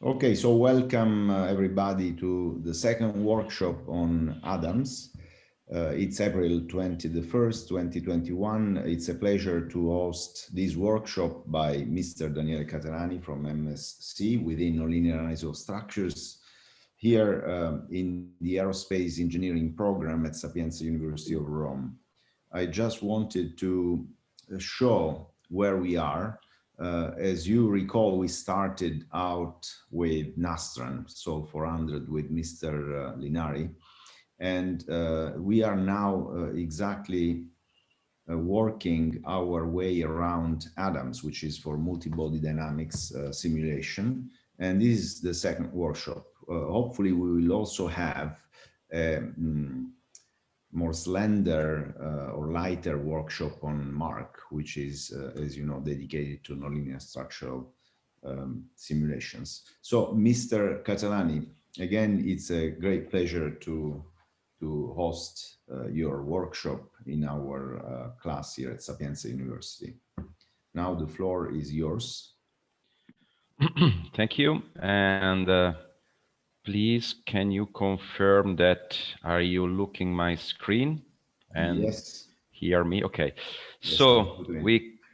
Okay, so welcome everybody to the second workshop on Adams. It's April 21st, 2021. It's a pleasure to host this workshop by Mr. Daniele Catelani from MSC within Nonlinear Analysis of Structures here in the Aerospace Engineering program at Sapienza University of Rome. I just wanted to show where we are. As you recall, we started out with Nastran, so 400 with Mr. Linari, and we are now exactly working our way around Adams, which is for multi-body dynamics simulation. And this is the second workshop. Hopefully, we will also have more slender or lighter workshop on Mark, which is, as you know, dedicated to nonlinear structural simulations. So, Mr. Catelani, again, it's a great pleasure to host your workshop in our class here at Sapienza University. Now the floor is yours. Thank you. And please, can you confirm that are you looking my screen and Yes. hear me? Okay. Yes, So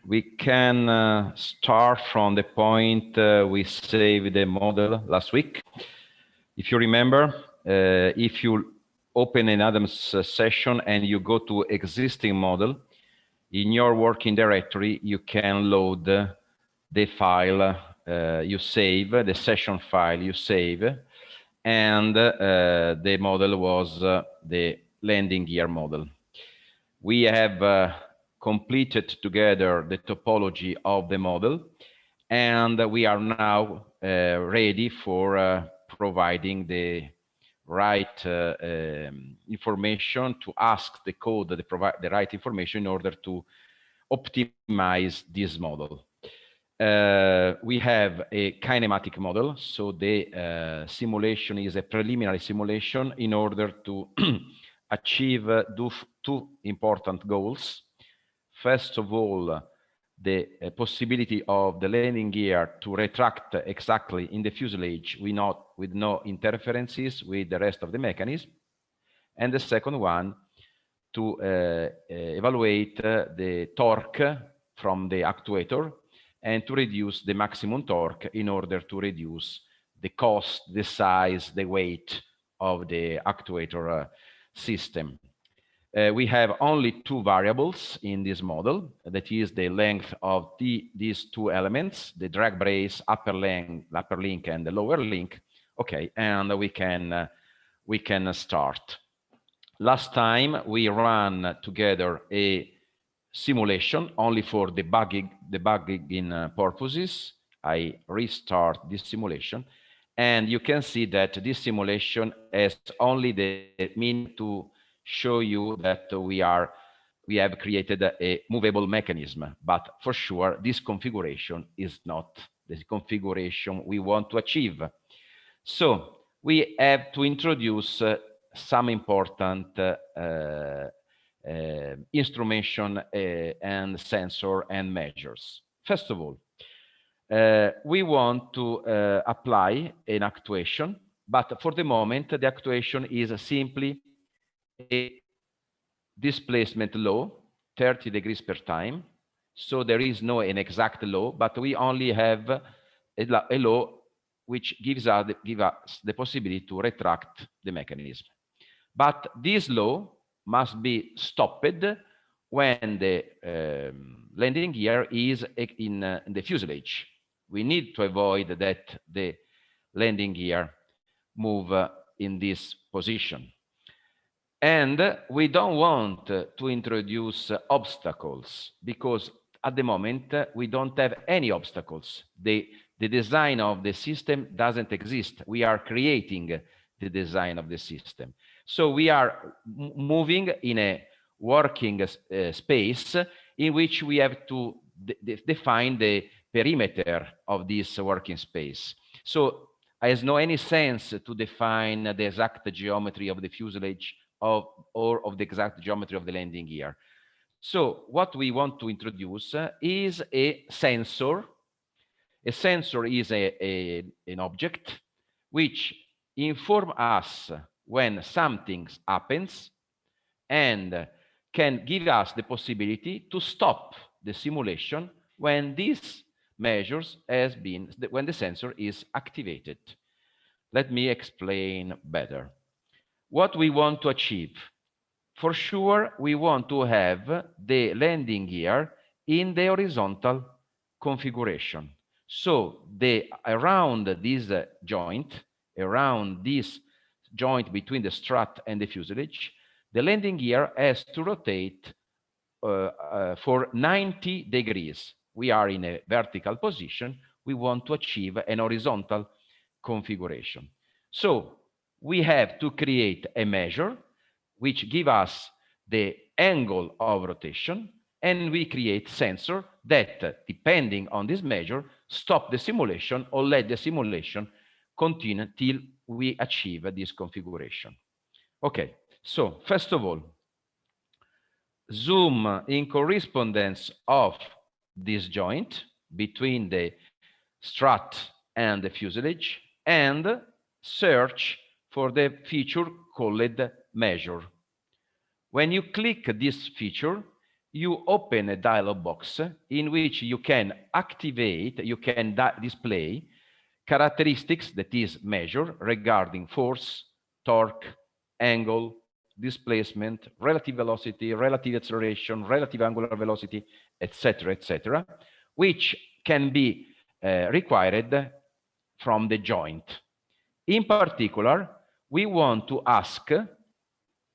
we can start from the point we saved the model last week. If you remember, if you open an Adams session and you go to existing model, in your working directory, you can load the file you save, the session file you save, and the model was the landing gear model. We have completed together the topology of the model, and we are now ready for providing the right information to ask the code to provide the right information in order to optimize this model. We have a kinematic model, so the simulation is a preliminary simulation in order to achieve two important goals. First of all, the possibility of the landing gear to retract exactly in the fuselage with no interferences with the rest of the mechanism. And the second one, to evaluate the torque from the actuator and to reduce the maximum torque in order to reduce the cost, the size, the weight of the actuator system. We have only two variables in this model, that is the length of these two elements, the drag brace, upper link and the lower link. Okay, and we can start. Last time we ran together a simulation only for debugging purposes. I restart this simulation, and you can see that this simulation has only the meaning to show you that we have created a movable mechanism, but for sure this configuration is not the configuration we want to achieve. So we have to introduce some important instrumentation and sensor and measures. First of all, we want to apply an actuation, but for the moment, the actuation is simply a displacement law, 30 degrees per time. So there is no an exact law, but we only have a law which gives us the possibility to retract the mechanism. But this law must be stopped when the landing gear is in the fuselage. We need to avoid that the landing gear move in this position. And we don't want to introduce obstacles because at the moment we don't have any obstacles. The design of the system doesn't exist. We are creating the design of the system. So we are moving in a working space in which we have to define the perimeter of this working space. So it has no any sense to define the exact geometry of the fuselage or of the exact geometry of the landing gear. So what we want to introduce is a sensor A sensor is an object which informs us when something happens and can give us the possibility to stop the simulation when this measures has been, when the sensor is activated. Let me explain better. What we want to achieve? For sure, we want to have the landing gear in the horizontal configuration. So around this joint, around this joint between the strut and the fuselage, the landing gear has to rotate for 90 degrees. We are in a vertical position. We want to achieve an horizontal configuration. So we have to create a measure which give us the angle of rotation, and we create sensor that, depending on this measure, stop the simulation or let the simulation continue till we achieve this configuration. Okay, so first of all, zoom in correspondence of this joint between the strut and the fuselage and search for the feature called measure. When you click this feature, you open a dialog box in which you can activate, you can display characteristics, that is measure, regarding force, torque, angle, displacement, relative velocity, relative acceleration, relative angular velocity, etc., which can be required from the joint. In particular, we want to ask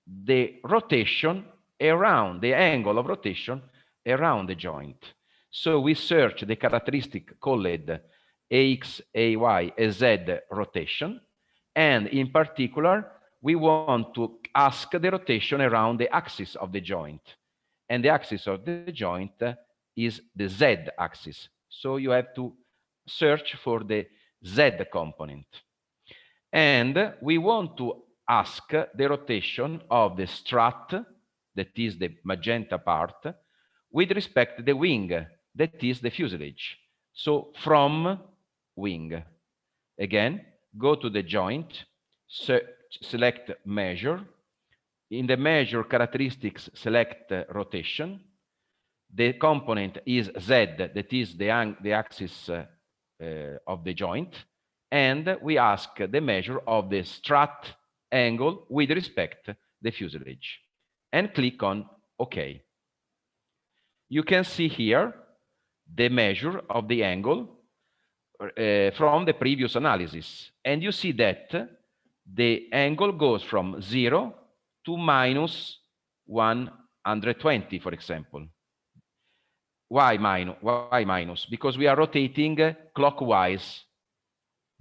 the rotation around, the angle of rotation around the joint. So we search the characteristic called AX, AY, AZ rotation, and in particular, we want to ask the rotation around the axis of the joint. And the axis of the joint is the Z axis. So you have to search for the Z component. And we want to ask the rotation of the strut, that is the magenta part, with respect to the wing, that is the fuselage. So from wing. Again, go to the joint, select measure. In the measure characteristics, select rotation. The component is Z, that is the axis of the joint. And we ask the measure of the strut angle with respect to the fuselage. And click on OK. You can see here the measure of the angle from the previous analysis. And you see that the angle goes from 0 to minus 120, for example. Why minus? Because we are rotating clockwise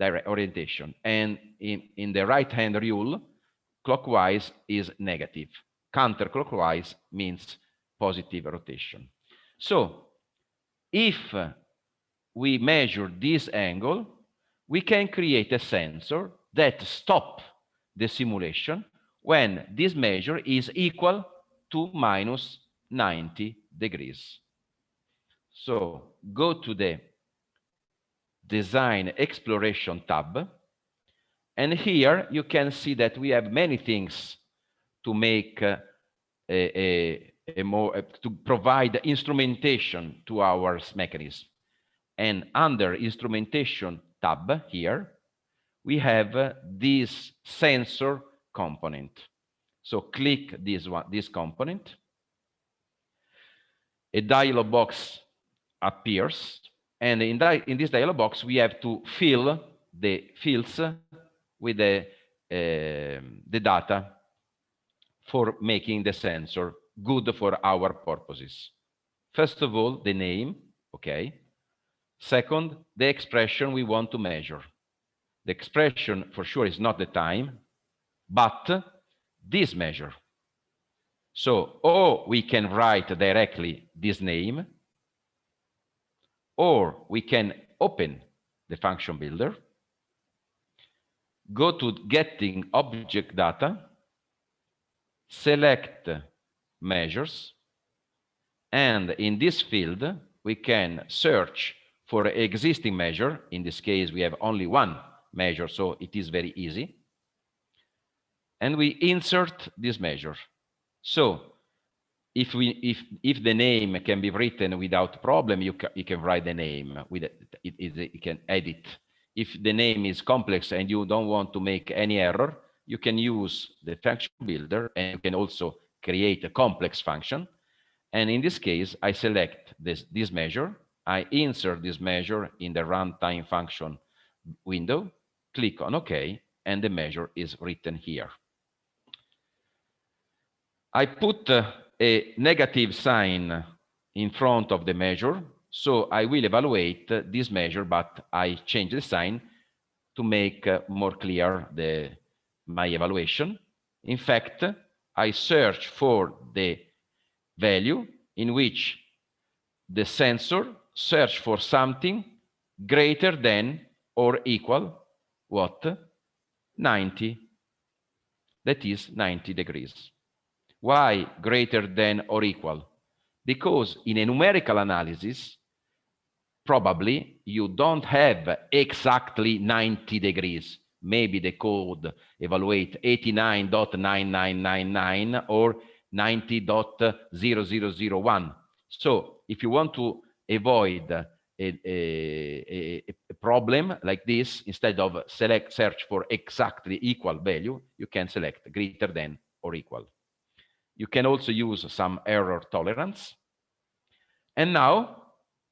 orientation. And in the right-hand rule, clockwise is negative. Counterclockwise means positive rotation. So if we measure this angle, we can create a sensor that stops the simulation when this measure is equal to minus 90 degrees. So go to the Design Exploration tab, and here you can see that we have many things to make to provide instrumentation to our mechanism. And under Instrumentation tab here, we have this sensor component. So click this component. A dialog box appears, and in this dialog box, we have to fill the fields with the data for making the sensor good for our purposes. First of all, the name, okay. Second, the expression we want to measure. The expression for sure is not the time, but this measure. So, or we can write directly this name, or we can open the function builder, go to Getting Object Data, select Measures, and in this field, we can search for existing measure. In this case, we have only one measure, so it is very easy. And we insert this measure. So if the name can be written without problem, you can write the name with you can edit. If the name is complex and you don't want to make any error, you can use the function builder, and you can also create a complex function. And in this case, I select this measure, I insert this measure in the runtime function window, click on OK, and the measure is written here. I put a negative sign in front of the measure, so I will evaluate this measure, but I change the sign to make more clear my evaluation. In fact, I search for the value in which the sensor search for something greater than or equal what? 90. That is 90 degrees. Why greater than or equal? Because in a numerical analysis, probably you don't have exactly 90 degrees. Maybe the code evaluate 89.9999 or 90.0001. So if you want to avoid a problem like this, instead of search for exactly equal value, you can select greater than or equal. You can also use some error tolerance. And now,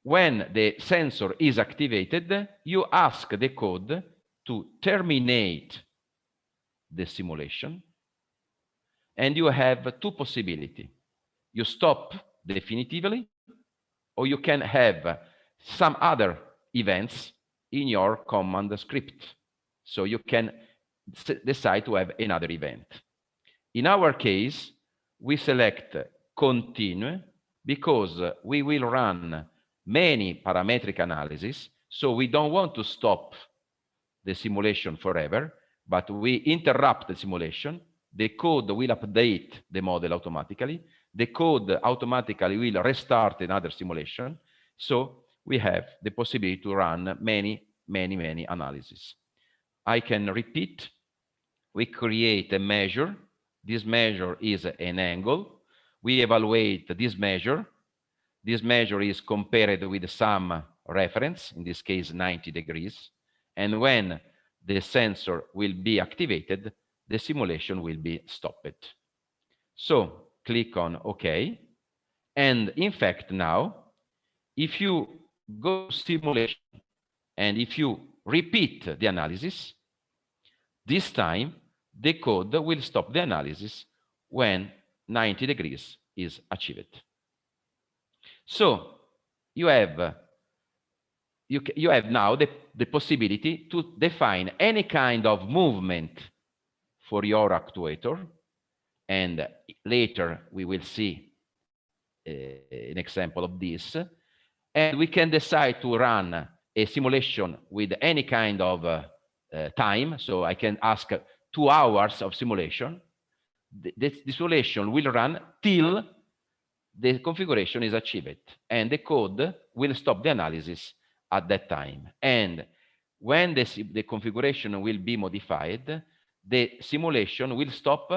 when the sensor is activated, you ask the code to terminate the simulation. And you have two possibilities. You stop definitively, or you can have some other events in your command script. So you can decide to have another event. In our case, we select continue because we will run many parametric analyses. So we don't want to stop the simulation forever, but we interrupt the simulation. The code will update the model automatically. The code automatically will restart another simulation. So we have the possibility to run many analyses. I can repeat. We create a measure. This measure is an angle. We evaluate this measure. This measure is compared with some reference, in this case 90 degrees. And when the sensor will be activated, the simulation will be stopped. So click on OK. And in fact now, if you go to simulation and if you repeat the analysis, this time the code will stop the analysis when 90 degrees is achieved. So you have now the possibility to define any kind of movement for your actuator, and later we will see an example of this. And we can decide to run a simulation with any kind of time. So I can ask 2 hours of simulation. The simulation will run till the configuration is achieved, and the code will stop the analysis at that time. And when the configuration will be modified, the simulation will stop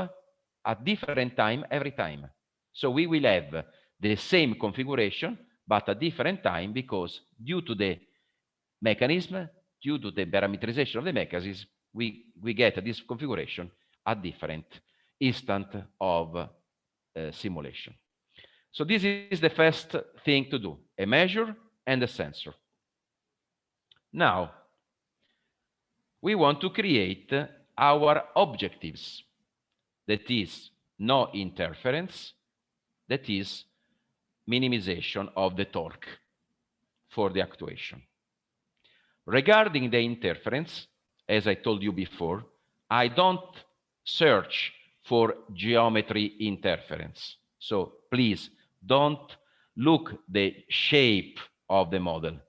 at different time every time. So we will have the same configuration, but at different time, because due to the mechanism, due to the parameterization of the mechanism, we get this configuration at different instant of simulation. So this is the first thing to do, a measure and a sensor. Now, we want to create our objectives. That is no interference, that is minimization of the torque for the actuation. Regarding the interference, as I told you before, I don't search for geometry interference. So please don't look the shape of the model.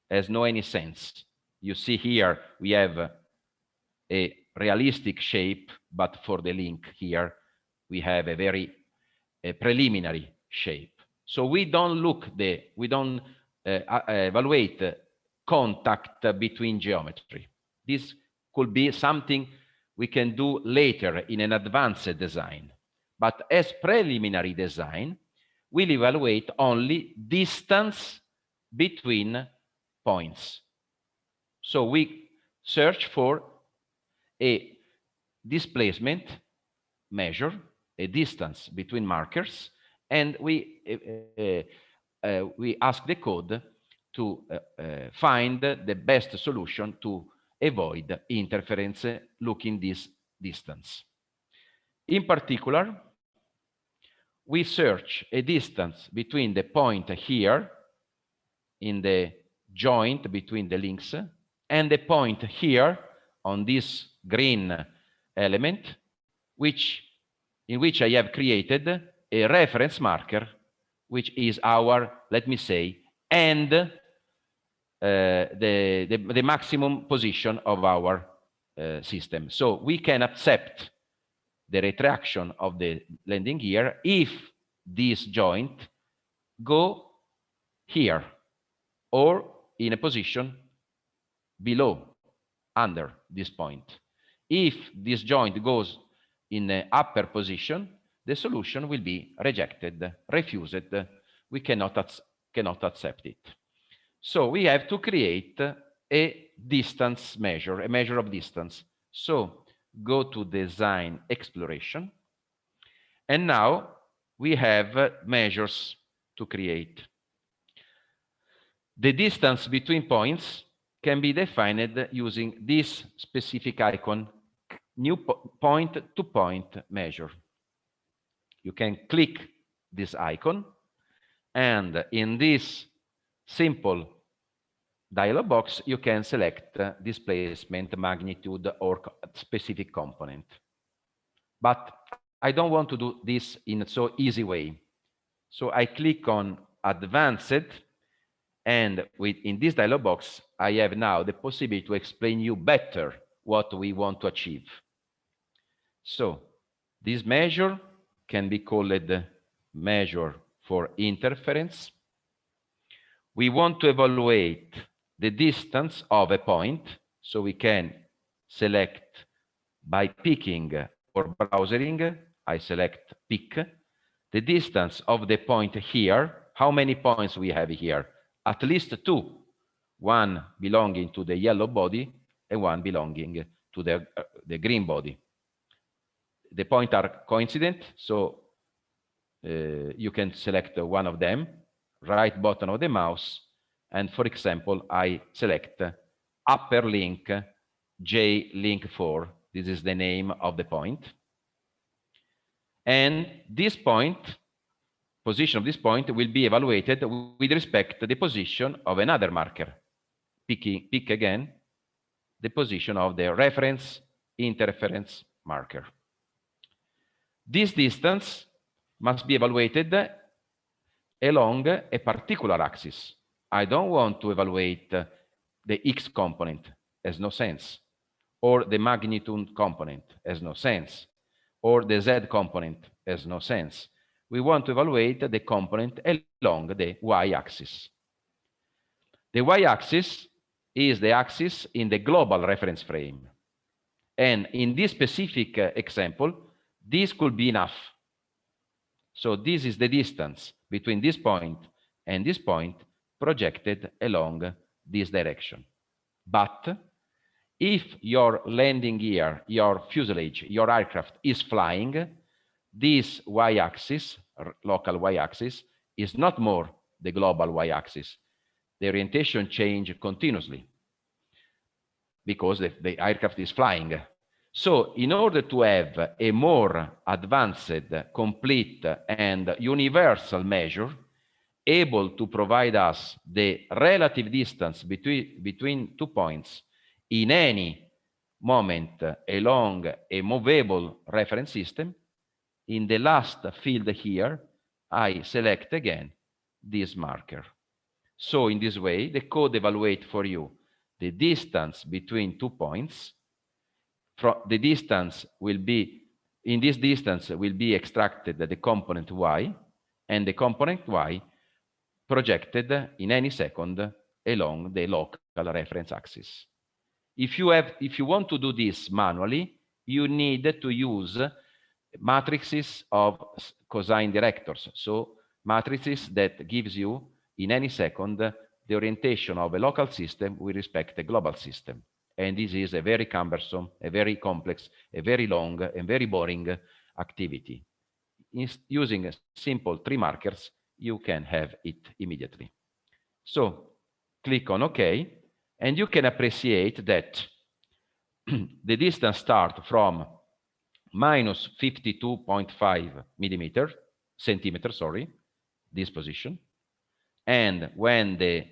It has no any sense. You see here we have a realistic shape, but for the link here we have a very preliminary shape. So we don't evaluate contact between geometry. This could be something we can do later in an advanced design. But as preliminary design, we'll evaluate only distance between points. So we search for a displacement measure, a distance between markers, and we ask the code to find the best solution to avoid interference looking this distance. In particular, we search a distance between the point here in the joint between the links and the point here on this green element, in which I have created a reference marker, which is our, let me say, end, the maximum position of our system. So we can accept the retraction of the landing gear if this joint go here or in a position below, under this point. If this joint goes in the upper position, the solution will be rejected, refused. We cannot accept it. So we have to create a distance measure, a measure of distance. So go to design exploration. And now we have measures to create. The distance between points can be defined using this specific icon, new point-to-point measure. You can click this icon, and in this simple dialog box, you can select displacement, magnitude, or specific component. But I don't want to do this in a so easy way. So I click on Advanced, and in this dialog box, I have now the possibility to explain you better what we want to achieve. So this measure can be called measure for interference. We want to evaluate the distance of a point, so we can select by picking or browsing. I select pick. The distance of the point here, how many points we have here? At least two, one belonging to the yellow body and one belonging to the green body. The points are coincident, so you can select one of them, right button of the mouse, and for example, I select upper link J link 4. This is the name of the point. And this point, position of this point will be evaluated with respect to the position of another marker. Pick again the position of the reference interference marker. This distance must be evaluated along a particular axis. I don't want to evaluate the X component, has no sense, or the magnitude component, has no sense, or the Z component, has no sense. We want to evaluate the component along the y-axis. The y-axis is the axis in the global reference frame. And in this specific example, this could be enough. So this is the distance between this point and this point projected along this direction. But if your landing gear, your fuselage, your aircraft is flying, this y-axis, local y-axis, is not more the global y-axis. The orientation changes continuously because the aircraft is flying. So in order to have a more advanced, complete, and universal measure, able to provide us the relative distance between 2 points in any moment along a movable reference system, in the last field here, I select again this marker. So in this way, the code evaluates for you the distance between 2 points. The distance will be, in this distance will be extracted the component y, and the component y projected in any second along the local reference axis. If you want to do this manually, you need to use matrices of cosine directors. So matrices that gives you in any second the orientation of a local system with respect to a global system. And this is a very cumbersome, a very complex, a very long, and very boring activity. Using simple 3 markers, you can have it immediately. So click on OK, and you can appreciate that the distance starts from minus 52.5 centimeters, this position. And when the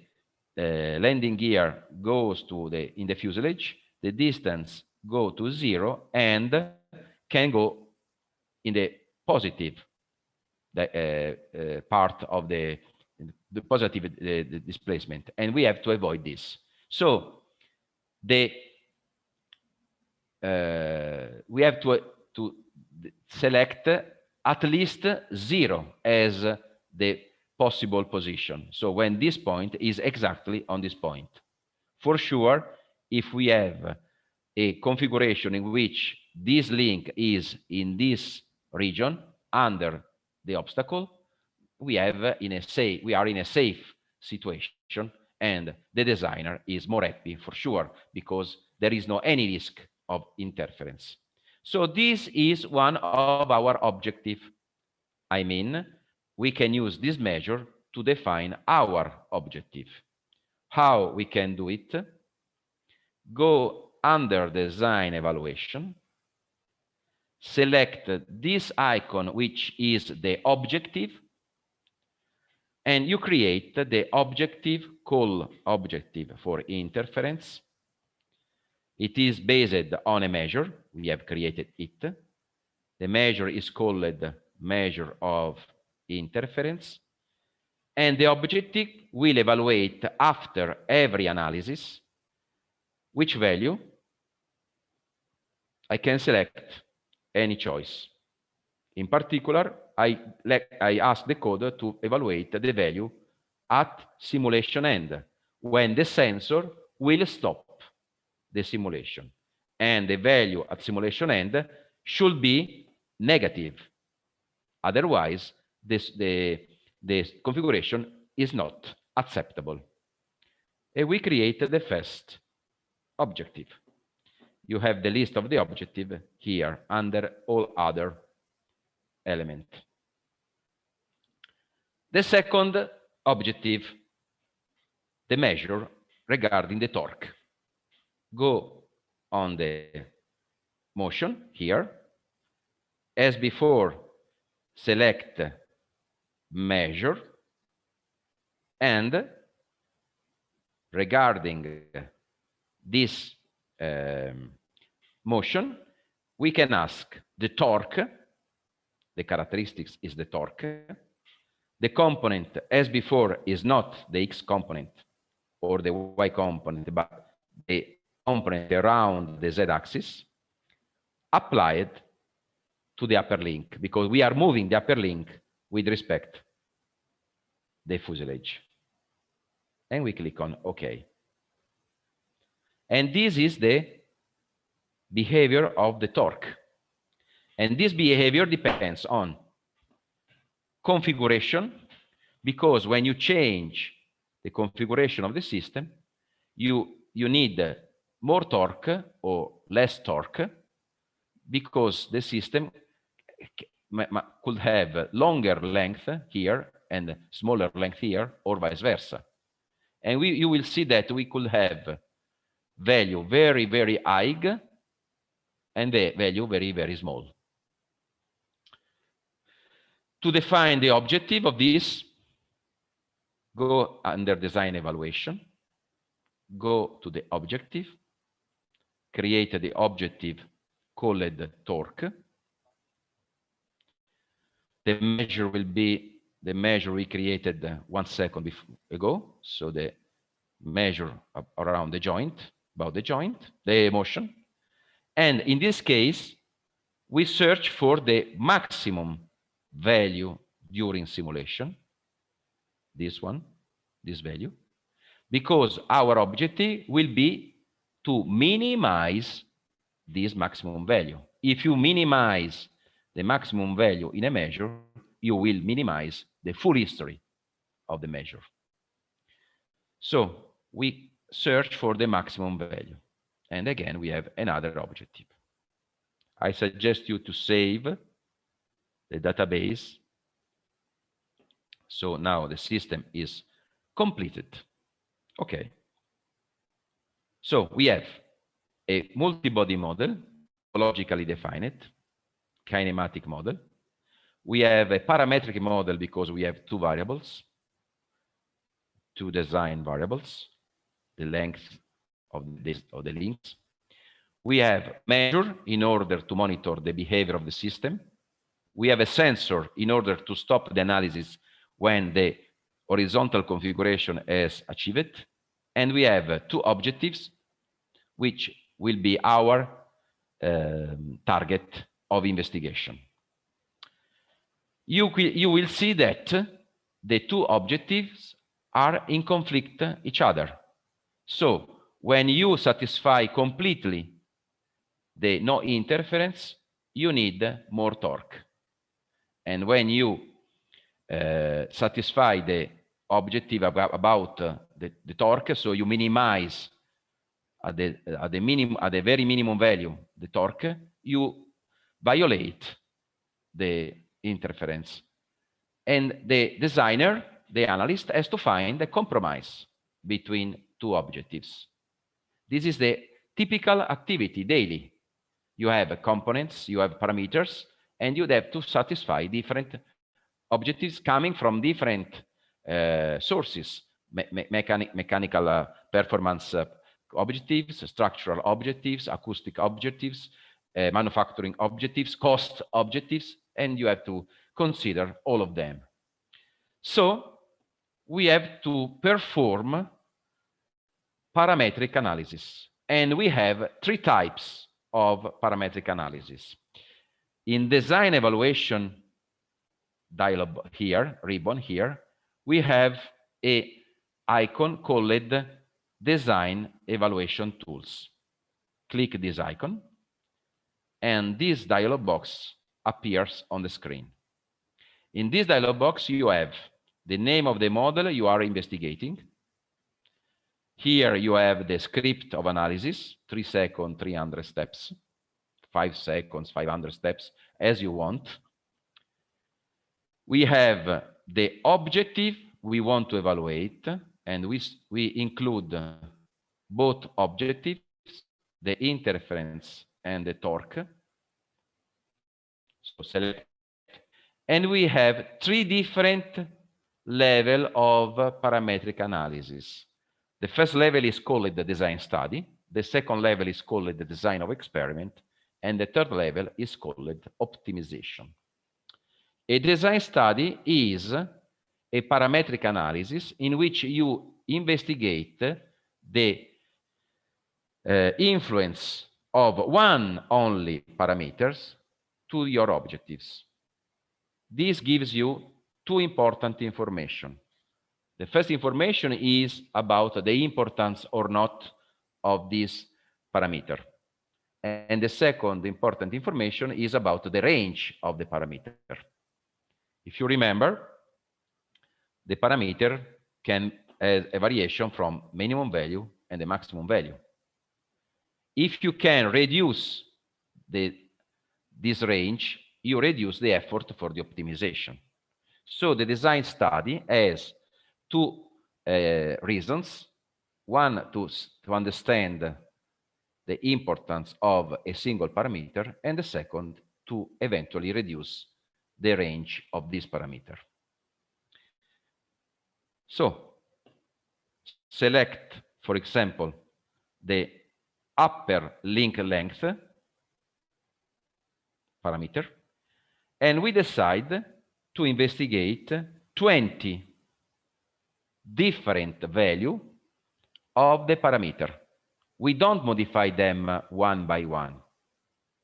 landing gear goes to in the fuselage, the distance go to 0 and can go in the positive part of the positive displacement, and we have to avoid this. So we have to select at least 0 as the possible position. So when this point is exactly on this point. For sure, if we have a configuration in which this link is in this region under the obstacle, we are in a safe situation, and the designer is more happy for sure, because there is no any risk of interference. So this is one of our objective. I mean, we can use this measure to define our objective. How we can do it? Go under design evaluation, select this icon, which is the objective, and you create the objective, call objective for interference. It is based on a measure. We have created it. The measure is called measure of interference. And the objective will evaluate after every analysis which value. I can select any choice. In particular, I ask the code to evaluate the value at simulation end, when the sensor will stop the simulation. And the value at simulation end should be negative. Otherwise, the configuration is not acceptable. And we create the first objective. You have the list of the objective here under all other elements. The second objective, the measure regarding the torque. Go on the motion here. As before, select measure, and regarding this motion, we can ask the torque. The characteristics is the torque. The component, as before, is not the X component or the Y component, but the component around the Z axis applied to the upper link, because we are moving the upper link with respect to the fuselage. And we click on OK. And this is the behavior of the torque. And this behavior depends on configuration, because when you change the configuration of the system, you need more torque or less torque, because the system could have longer length here and smaller length here, or vice versa. And you will see that we could have value very, very high and the value very, very small. To define the objective of this, go under design evaluation, go to the objective, create the objective called torque. The measure will be the measure we created 1 second ago. So the measure around the joint, about the joint, the motion. And in this case, we search for the maximum value during simulation. This one, this value. because our objective will be to minimize this maximum value. If you minimize the maximum value in a measure, you will minimize the full history of the measure. So we search for the maximum value. And again, we have another objective. I suggest you to save the database. So now the system is completed. Okay. So we have a multi-body model, logically defined, kinematic model. We have a parametric model because we have two variables, two design variables, the length of the links. We have measure in order to monitor the behavior of the system. We have a sensor in order to stop the analysis when the horizontal configuration is achieved. And we have two objectives, which will be our target of investigation. You will see that the two objectives are in conflict each other. So when you satisfy completely the no interference, you need more torque. And when you satisfy the objective about the torque, so you minimize at the very minimum value the torque, you violate the interference. And the designer, the analyst, has to find a compromise between two objectives. This is the typical activity daily. You have components, you have parameters, and you have to satisfy different objectives coming from different sources, mechanical performance objectives, structural objectives, acoustic objectives, manufacturing objectives, cost objectives, and you have to consider all of them. So we have to perform parametric analysis, and we have three types of parametric analysis. In design evaluation dialog here, ribbon here, we have an icon called Design Evaluation Tools. Click this icon, and this dialog box appears on the screen. In this dialog box, you have the name of the model you are investigating. Here you have the script of analysis, 3 seconds, 300 steps, 5 seconds, 500 steps, as you want. We have the objective we want to evaluate, and we include both objectives, the interference and the torque. So select. And we have 3 different levels of parametric analysis. The first level is called the design study. The second level is called the design of experiment. And the third level is called optimization. A design study is a parametric analysis in which you investigate the influence of one only parameters to your objectives. This gives you 2 important information. The first information is about the importance or not of this parameter. And the second important information is about the range of the parameter. If you remember, the parameter can have a variation from minimum value and the maximum value. If you can reduce this range, you reduce the effort for the optimization. So the design study has 2 reasons. One, to understand the importance of a single parameter, and the second, to eventually reduce the range of this parameter. So select, for example, the upper link length parameter, and we decide to investigate 20 different values of the parameter. We don't modify them one by one.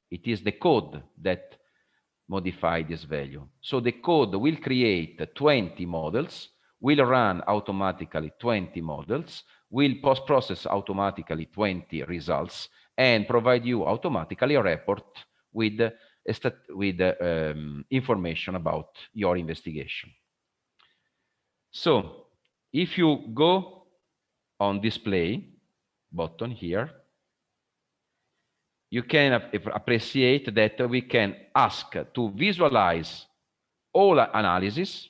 It is the code that modifies this value. So the code will create 20 models will run automatically 20 models, will post-process automatically 20 results, and provide you automatically a report with information about your investigation. So if you go on display button here, you can appreciate that we can ask to visualize all analysis,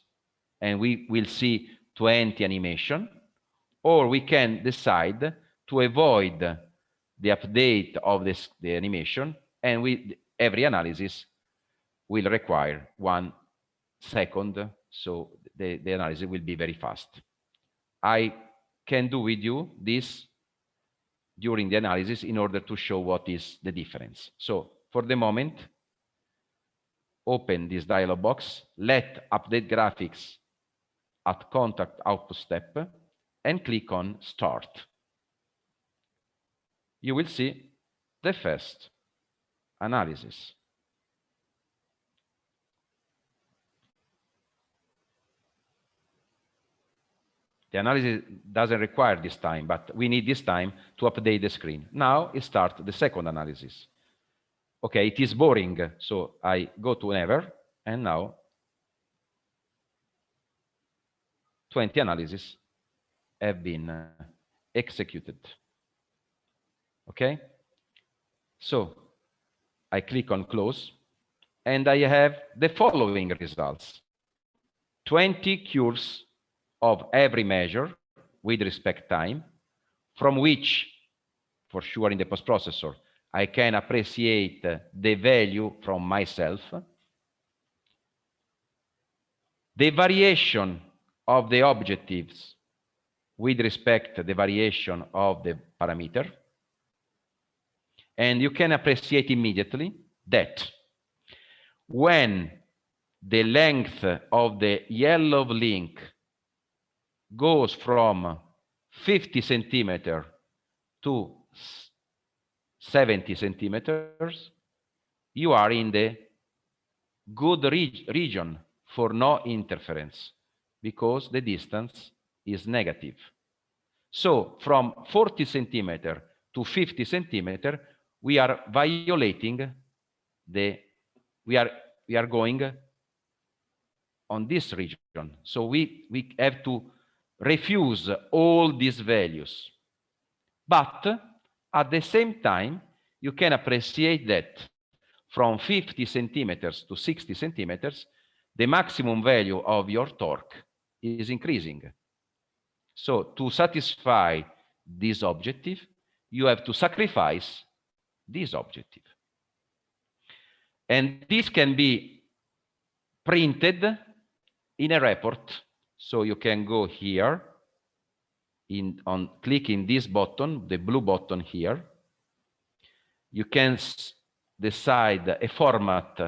and we will see 20 animation, or we can decide to avoid the update of the animation, and every analysis will require 1 second, so the analysis will be very fast. I can do with you this during the analysis in order to show what is the difference. So for the moment, open this dialog box, let update graphics at contact output step, and click on start. You will see the first analysis. The analysis doesn't require this time, but we need this time to update the screen. Now it starts the second analysis. Okay, it is boring, so I go to never, and now 20 analyses have been executed. Okay, so I click on close, and I have the following results: 20 curves of every measure with respect time, from which, for sure in the post-processor, I can appreciate the value from myself. The variation of the objectives with respect to the variation of the parameter. And you can appreciate immediately that when the length of the yellow link goes from 50 centimeters to 70 centimeters, you are in the good region for no interference, because the distance is negative. So from 40 centimeters to 50 centimeters, we are violating we are going on this region. So we have to refuse all these values. But at the same time, you can appreciate that from 50 centimeters to 60 centimeters, the maximum value of your torque is increasing. So to satisfy this objective, you have to sacrifice this objective. And this can be printed in a report. So you can go here on clicking this button, the blue button here. You can decide a format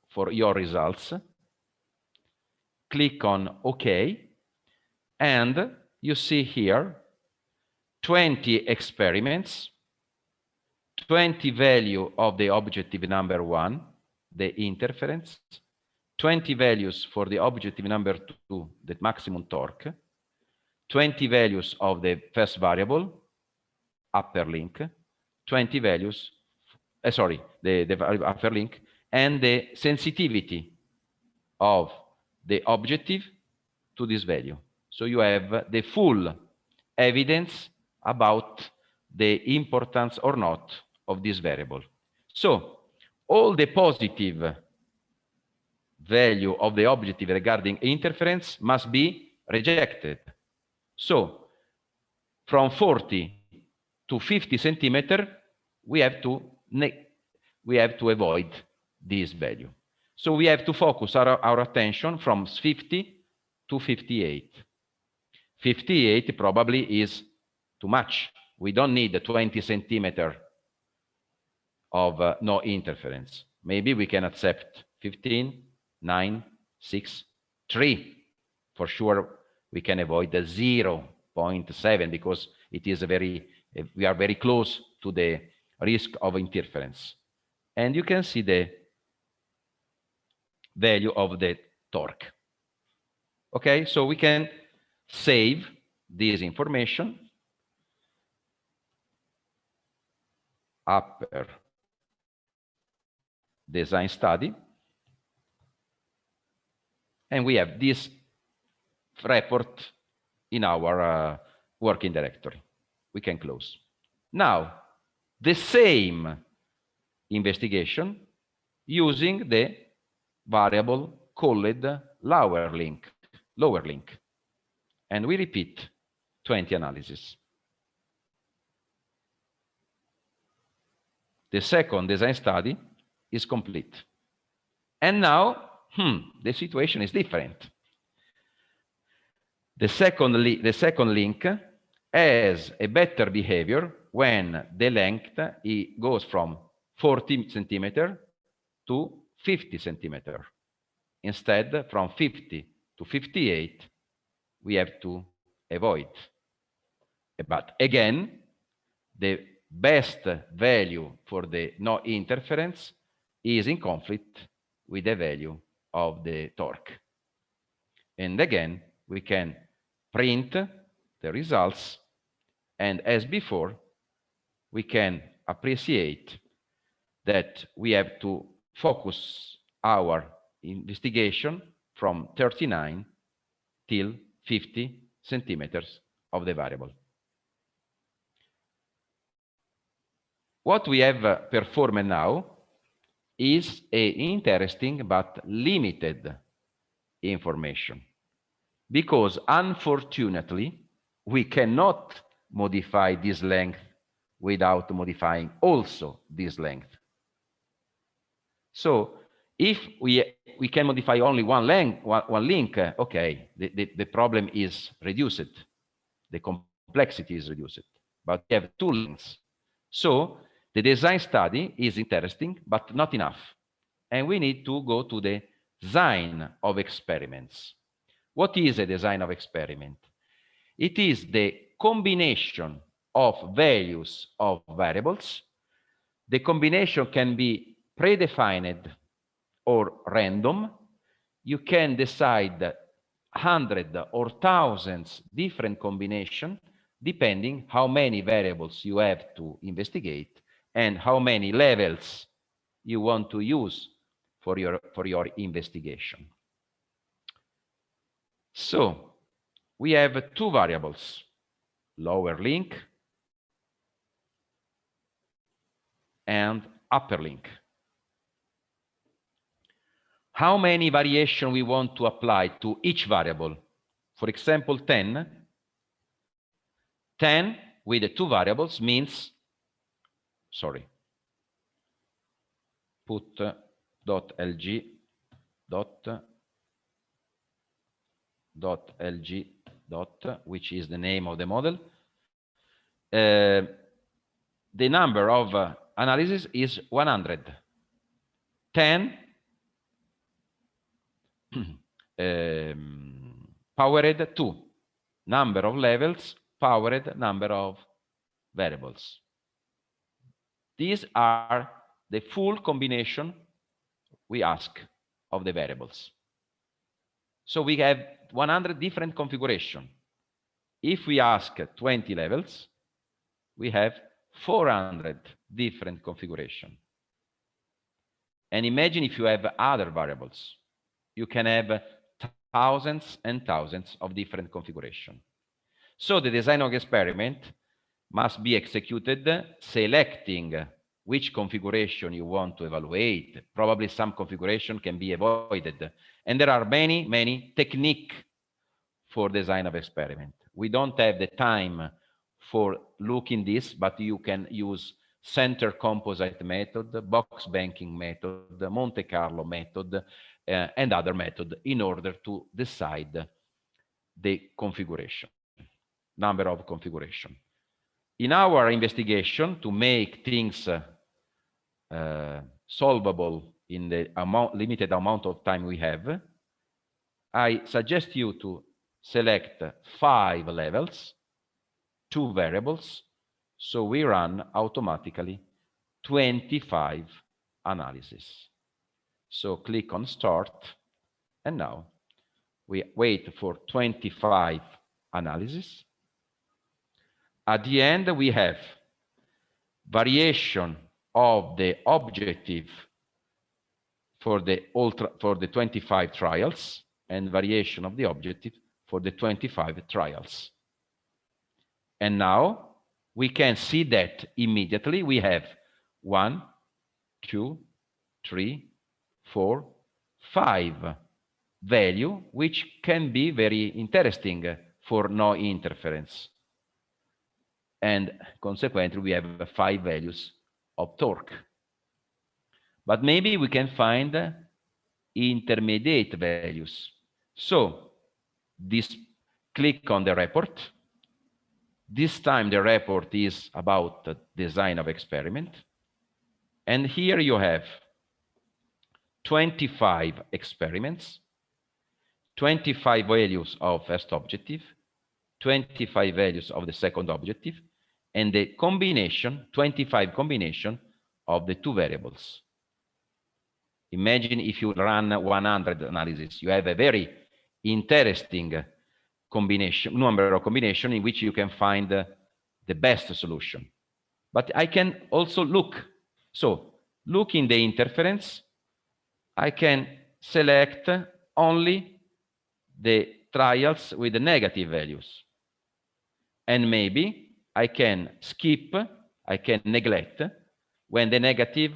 for your results. Click on OK, and you see here 20 experiments, 20 value of the objective number 1, the interference, 20 values for the objective number 2, the maximum torque, 20 values of the first variable, upper link, 20 values, the upper link, and the sensitivity of the objective to this value. So you have the full evidence about the importance or not of this variable. So all the positive value of the objective regarding interference must be rejected. So from 40 to 50 centimeters, we have to avoid this value. So we have to focus our attention from 50 to 58. 58 probably is too much. We don't need 20 centimeters of no interference. Maybe we can accept 15, 9, 6, 3. For sure, we can avoid the 0.7 because it is we are very close to the risk of interference. And you can see the value of the torque. Okay, so we can save this information, upper design study, and we have this report in our working directory. We can close. Now, the same investigation using the variable called lower link, and we repeat 20 analyses. The second design study is complete. And now, the situation is different. The second link has a better behavior when the length goes from 40 centimeter to 50 centimeter. Instead, from 50 to 58, we have to avoid. But again, the best value for the no interference is in conflict with the value of the torque. And again, we can print the results, and as before, we can appreciate that we have to focus our investigation from 39 till 50 centimeters of the variable. What we have performed now is an interesting but limited information, because unfortunately, we cannot modify this length without modifying also this length. So if we can modify only one link, okay, the problem is reduced, the complexity is reduced, but we have two links. So the design study is interesting, but not enough. And we need to go to the design of experiments. What is a design of experiment? It is the combination of values of variables. The combination can be predefined or random. You can decide 100 or thousands different combinations depending how many variables you have to investigate and how many levels you want to use for your investigation. So we have two variables, lower link and upper link. How many variations we want to apply to each variable? For example, 10. 10 with the two variables means, put .lg which is the name of the model. The number of analysis is 100. 10 powered 2. Number of levels powered number of variables. These are the full combination we ask of the variables. So we have 100 different configurations. If we ask 20 levels, we have 400 different configurations. And imagine if you have other variables. You can have thousands and thousands of different configurations. So the design of experiment must be executed selecting which configuration you want to evaluate. Probably some configuration can be avoided. And there are many, many techniques for design of experiment. We don't have the time for looking this, but you can use center composite method, box banking method, Monte Carlo method, and other method in order to decide the configuration, number of configuration. In our investigation, to make things solvable in the limited amount of time we have, I suggest you to select 5 levels, 2 variables, so we run automatically 25 analyses. So click on Start, and now we wait for 25 analysis. At the end, we have variation of the objective for the 25 trials and variation of the objective for the 25 trials. And now we can see that immediately we have 1, 2, 3, 4, 5 value, which can be very interesting for no interference. And consequently, we have 5 values of torque. But maybe we can find intermediate values. So this, click on the report. This time the report is about the design of experiment. And here you have 25 experiments, 25 values of first objective, 25 values of the second objective, and the combination, 25 combination of the two variables. Imagine if you run 100 analysis, you have a very interesting combination, number of combination in which you can find the best solution. But I can also look. So look in the interference, I can select only the trials with the negative values. And maybe I can skip, I can neglect when the negative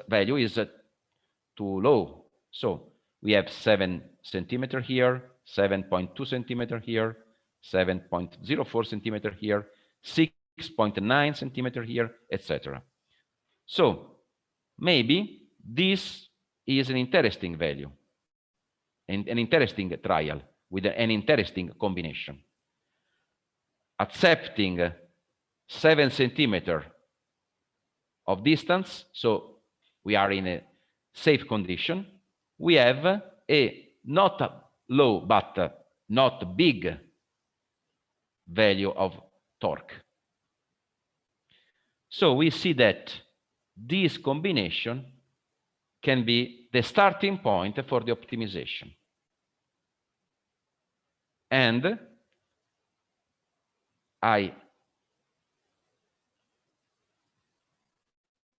value is too low. So we have 7 centimeter here, 7.2 centimeter here, 7.04 centimeter here, 6.9 centimeter here, etc. So maybe this is an interesting value, and an interesting trial with an interesting combination. Accepting 7 centimeter of distance, so we are in a safe condition. We have a not low but not big value of torque. So we see that this combination can be the starting point for the optimization. And I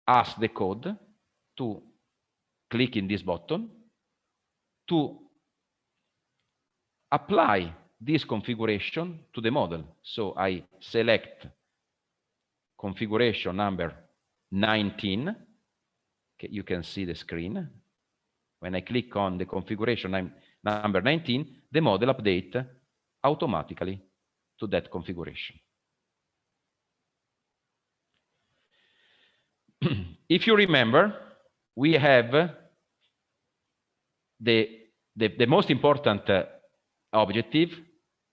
ask the code to click in this button to apply this configuration to the model. So I select configuration number 19. Okay, you can see the screen. When I click on the configuration number 19, the model updates automatically to that configuration. If you remember, we have the most important objective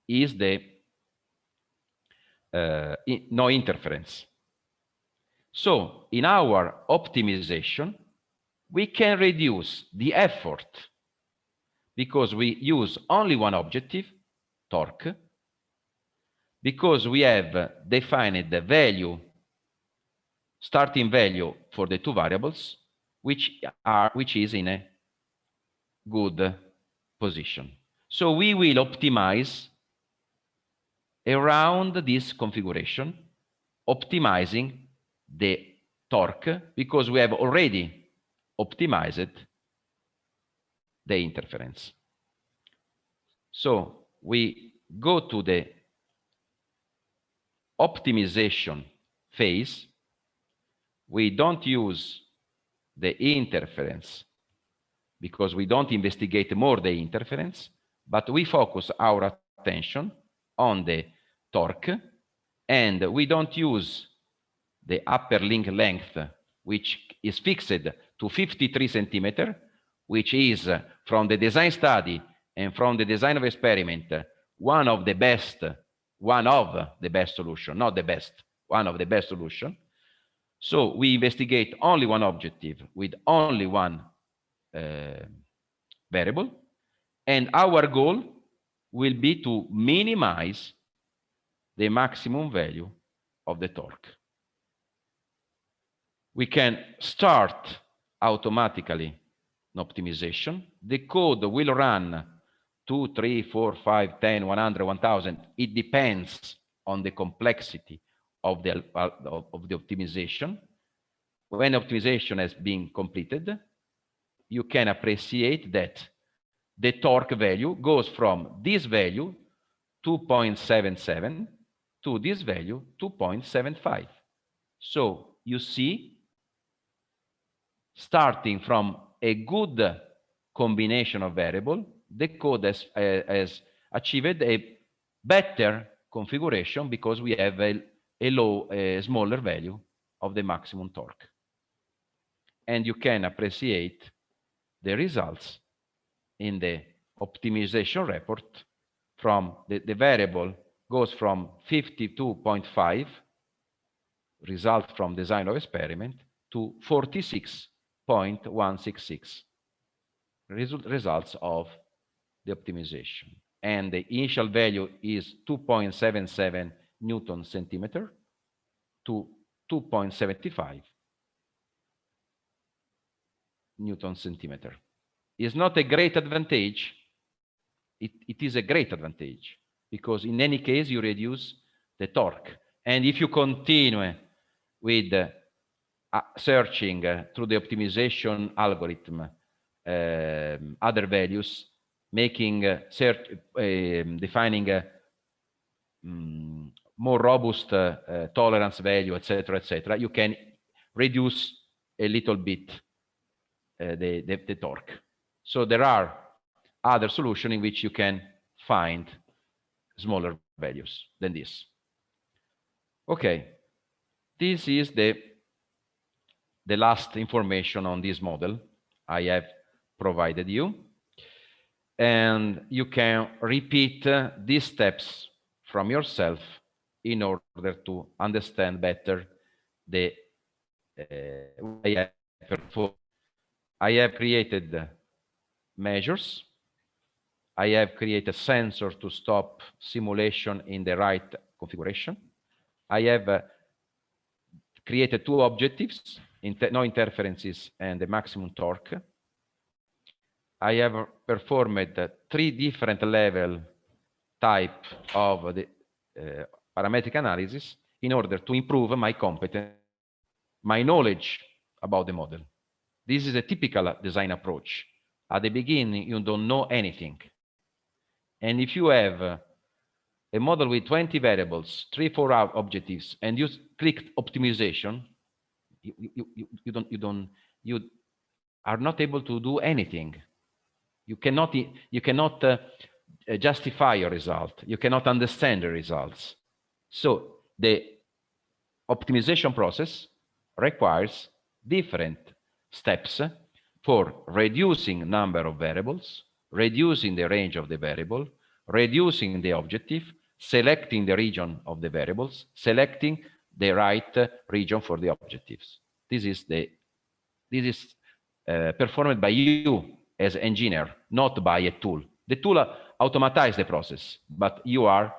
is the no interference. So in our optimization, we can reduce the effort because we use only one objective, torque, because we have defined the value, starting value for the two variables, which is in a good position. So we will optimize around this configuration, optimizing the torque, because we have already optimized the interference. So we go to the optimization phase. We don't use the interference because we don't investigate more the interference, but we focus our attention on the torque, and we don't use the upper link length, which is fixed to 53 centimeter, which is from the design study and from the design of experiment, one of the best solution, not the best, one of the best solution. So we investigate only one objective with only one variable, and our goal will be to minimize the maximum value of the torque. We can start automatically an optimization. The code will run 2, 3, 4, 5, 10, 100, 1000. It depends on the complexity of the optimization. When optimization has been completed, you can appreciate that the torque value goes from this value 2.77 to this value 2.75. So you see, starting from a good combination of variable, the code has achieved a better configuration because we have a smaller value of the maximum torque. And you can appreciate the results in the optimization report. From the variable goes from 52.5 result from design of experiment to 46.166 results of the optimization. And the initial value is 2.77 Newton centimeter to 2.75 Newton centimeter. It's not a great advantage. It is a great advantage because in any case you reduce the torque. And if you continue with searching through the optimization algorithm other values, making defining more robust tolerance value, etc., you can reduce a little bit the torque. So there are other solutions in which you can find smaller values than this. Okay, this is the last information on this model I have provided you. And you can repeat these steps from yourself in order to understand better the I have created measures. I have created a sensor to stop simulation in the right configuration. I have created two objectives, no interferences and the maximum torque. I have performed 3 different level type of the parametric analysis in order to improve my competence, my knowledge about the model. This is a typical design approach. At the beginning, you don't know anything. And if you have a model with 20 variables, 3, 4 objectives, and you click optimization, you are not able to do anything. You cannot justify your result. You cannot understand the results. So the optimization process requires different steps for reducing number of variables, reducing the range of the variable, reducing the objective, selecting the region of the variables, selecting the right region for the objectives. This is performed by you as engineer, not by a tool. The tool automatizes the process, but you are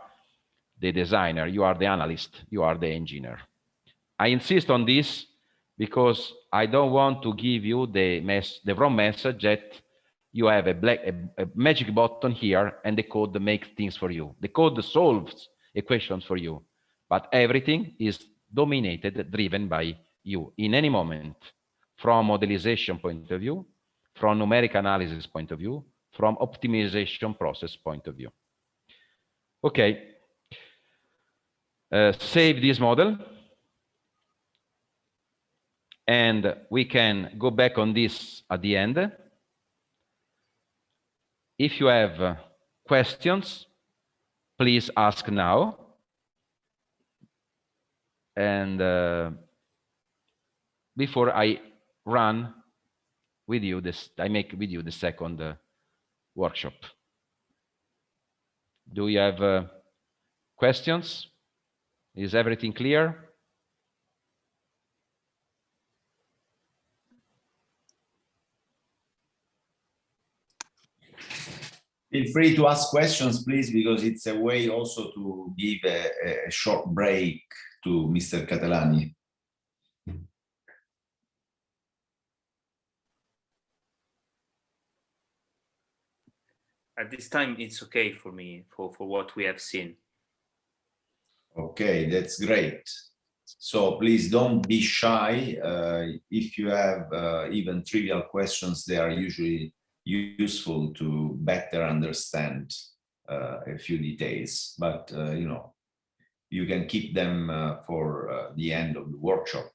the designer, you are the analyst, you are the engineer. I insist on this because I don't want to give you the wrong message that you have a magic button here and the code makes things for you. The code solves equations for you, but everything is dominated, driven by you in any moment, from modelization point of view, from numeric analysis point of view, from optimization process point of view. Okay, save this model. And we can go back on this at the end. If you have questions, please ask now. And before I run with you this, I make with you the second workshop. Do you have questions? Is everything clear? Feel free to ask questions, please, because it's a way also to give a short break to Mr. Catelani. At this time, it's okay for me, for what we have seen. Okay, that's great. So please don't be shy. If you have even trivial questions, they are usually useful to better understand a few details. But, you know, you can keep them for the end of the workshop.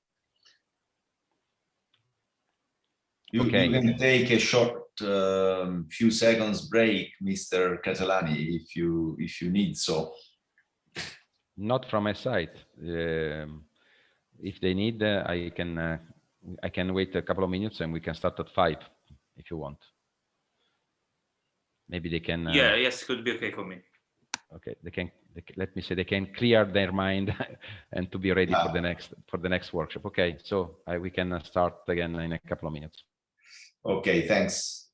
You can take a short few seconds break, Mr. Catelani, if you need so. Not from my side. If they need, I can wait a couple of minutes and we can start at 5 if you want. Maybe they can. Yeah, yes, could be okay for me. Okay, let me say they can clear their mind and to be ready for the next workshop. Okay, so we can start again in a couple of minutes. Okay, thanks.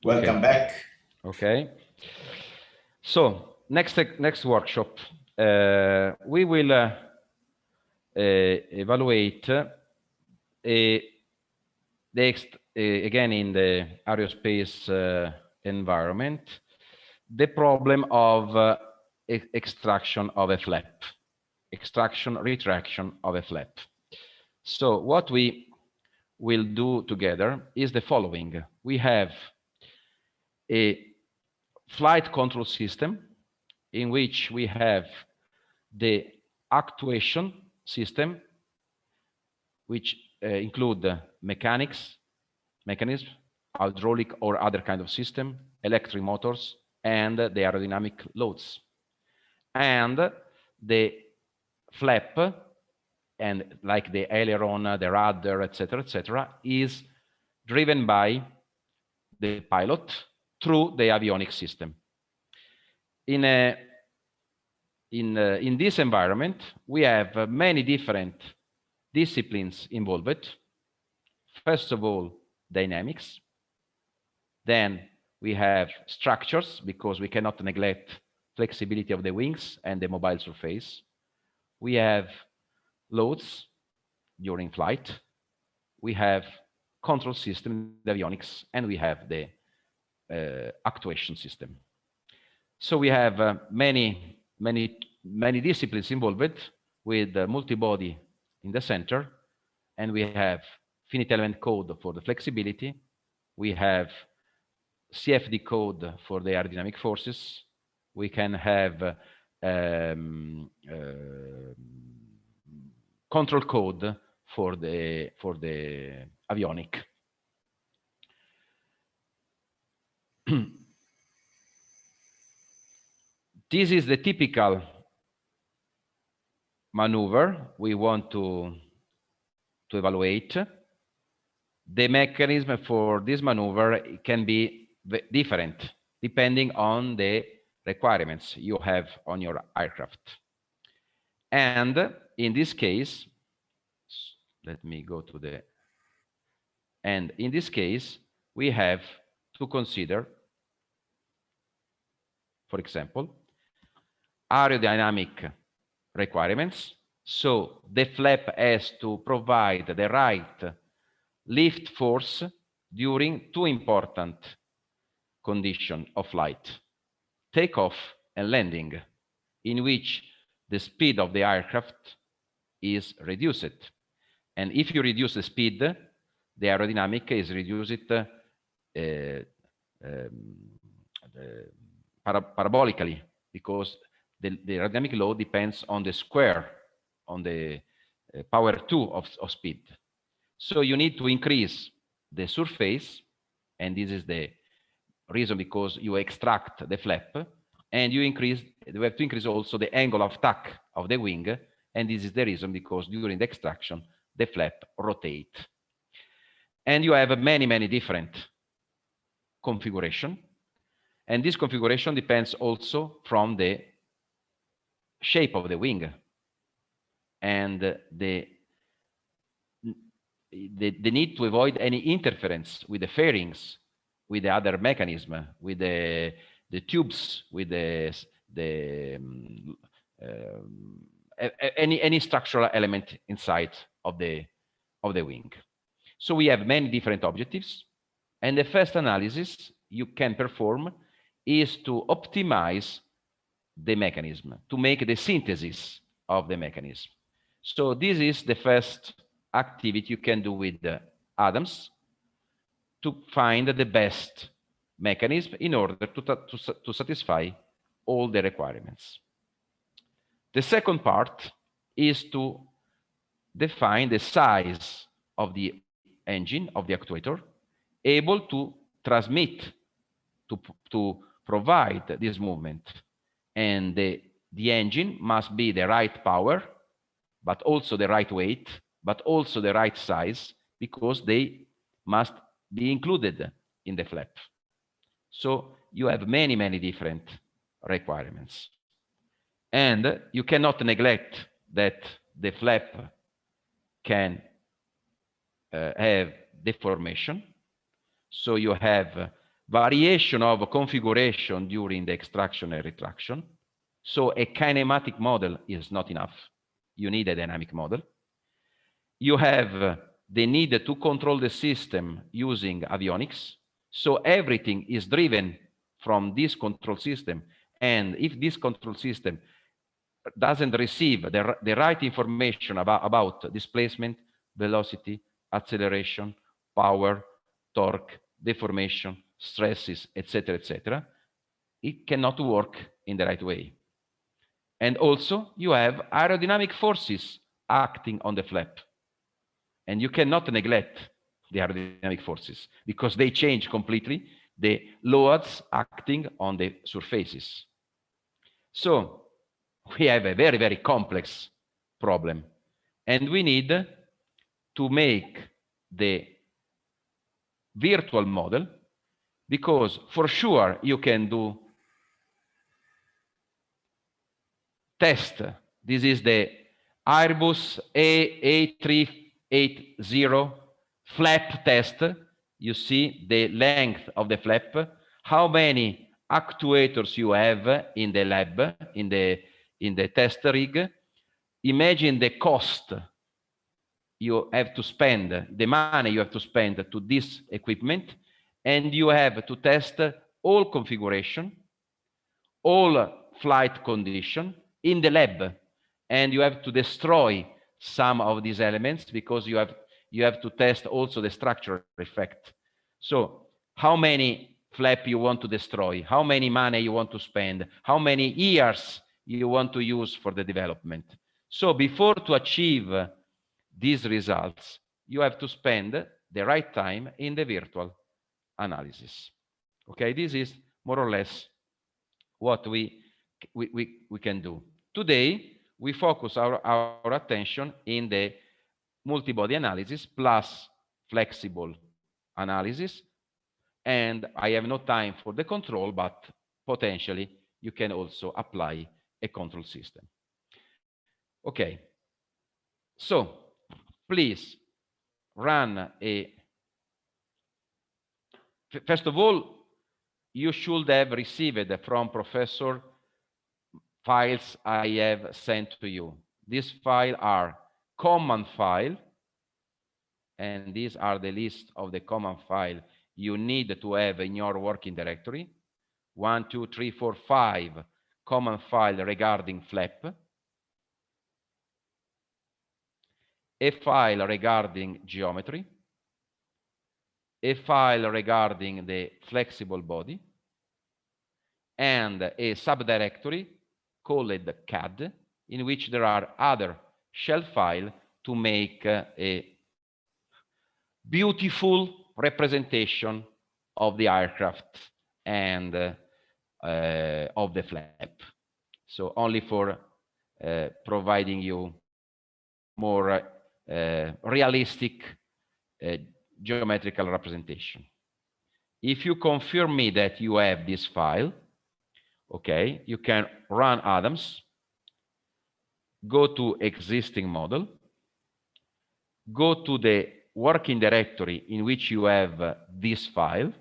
Welcome back. Okay. So next workshop, we will evaluate again in the aerospace environment, the problem of extraction of a flap, extraction, retraction of a flap. So what we will do together is the following. We have a flight control system in which we have the actuation system, which include mechanism, hydraulic or other kind of system, electric motors, and the aerodynamic loads. And the flap, and like the aileron, the rudder, etc., is driven by the pilot through the avionics system. In this environment, we have many different disciplines involved. First of all, dynamics. Then we have structures, because we cannot neglect flexibility of the wings and the mobile surface. We have loads during flight. We have control system, the avionics, and we have the actuation system. So we have many disciplines involved, with multi-body in the center, and we have finite element code for the flexibility. We have CFD code for the aerodynamic forces. we can have control code for the avionic. This is the typical maneuver we want to evaluate. The mechanism for this maneuver can be different depending on the requirements you have on your aircraft. And in this case, let me go to the, and in this case, we have to consider, for example, aerodynamic requirements. So the flap has to provide the right lift force during two important conditions of flight: takeoff and landing, in which the speed of the aircraft is reduced. And if you reduce the speed, the aerodynamic is reduced parabolically, because the aerodynamic load depends on the square, on the power 2 of speed. So you need to increase the surface, and this is the reason because you extract the flap, and you have to increase also the angle of attack of the wing, and this is the reason because during the extraction the flap rotates. And you have many, many different configuration, and this configuration depends also from the shape of the wing and the need to avoid any interference with the fairings, with the other mechanism, with the tubes, with any structural element inside of the wing. So we have many different objectives, and the first analysis you can perform is to optimize the mechanism, to make the synthesis of the mechanism. So this is the first activity you can do with the Adams, to find the best mechanism in order to satisfy all the requirements. The second part is to define the size of the engine, of the actuator, able to transmit, to provide this movement. And the engine must be the right power, but also the right weight, but also the right size, because they must be included in the flap. So you have many, many different requirements. And you cannot neglect that the flap can have deformation. So you have variation of configuration during the extraction and retraction. So a kinematic model is not enough. You need a dynamic model. You have the need to control the system using avionics. So everything is driven from this control system. And if this control system doesn't receive the right information about displacement, velocity, acceleration, power, torque, deformation, stresses, etc., it cannot work in the right way. And also you have aerodynamic forces acting on the flap. And you cannot neglect the aerodynamic forces, because they change completely the loads acting on the surfaces. So we have a very, very complex problem, and we need to make the virtual model, because for sure you can do test. This is the Airbus A380 flap test. You see the length of the flap, how many actuators you have in the lab, in the test rig. Imagine the cost you have to spend, the money you have to spend to this equipment, and you have to test all configuration, all flight condition in the lab, and you have to destroy some of these elements, because you have to test also the structural effect. So how many flap you want to destroy, how many money you want to spend, how many years you want to use for the development. So before to achieve these results, you have to spend the right time in the virtual analysis. Okay, this is more or less what we can do. Today, we focus our attention in the multi-body analysis plus flexible analysis. And I have no time for the control, but potentially you can also apply a control system. Okay. So please run a, first of all, you should have received from Professor files I have sent to you. These files are common file, and these are the list of the common file you need to have in your working directory. 1, 2, 3, 4, 5 common file regarding flap, a file regarding geometry, a file regarding the flexible body, and a subdirectory called CAD, in which there are other shell files to make a beautiful representation of the aircraft and of the flap. So only for providing you more realistic geometrical representation. If you confirm me that you have this file, okay, you can run Adams, go to existing model, go to the working directory in which you have this file,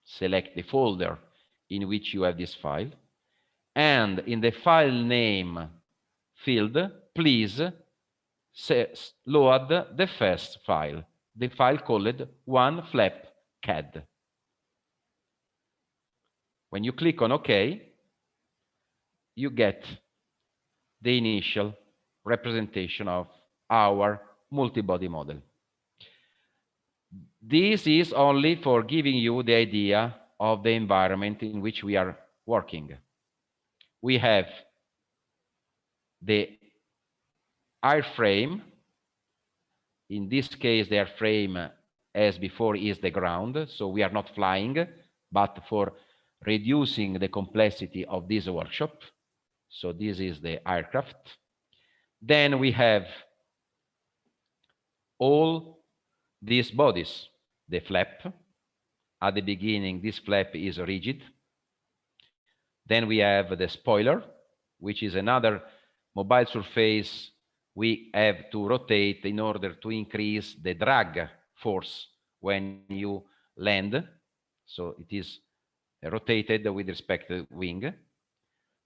select the folder in which you have this file, and in the file name field, please load the first file, the file called oneflap.cad. When you click on OK, you get the initial representation of our multi-body model. This is only for giving you the idea of the environment in which we are working. We have the airframe. In this case, the airframe, as before, is the ground, so we are not flying, but for reducing the complexity of this workshop. So this is the aircraft. Then we have all these bodies, the flap. At the beginning, this flap is rigid. Then we have the spoiler, which is another mobile surface we have to rotate in order to increase the drag force when you land. So it is rotated with respect to the wing.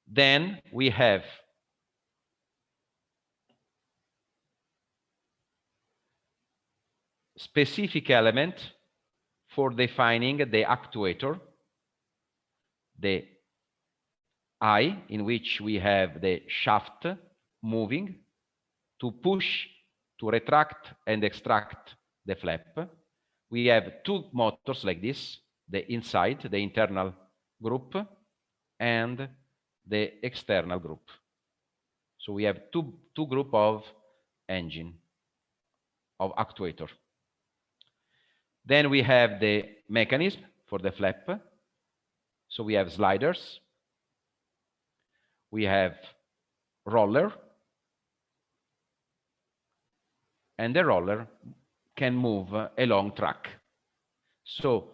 Then we have specific element for defining the actuator, the eye, in which we have the shaft moving to push, to retract and extract the flap. We have two motors like this, the inside, the internal group, and the external group. So we have two group of engine, of actuator. Then we have the mechanism for the flap. So we have sliders. We have roller. And the roller can move along track. So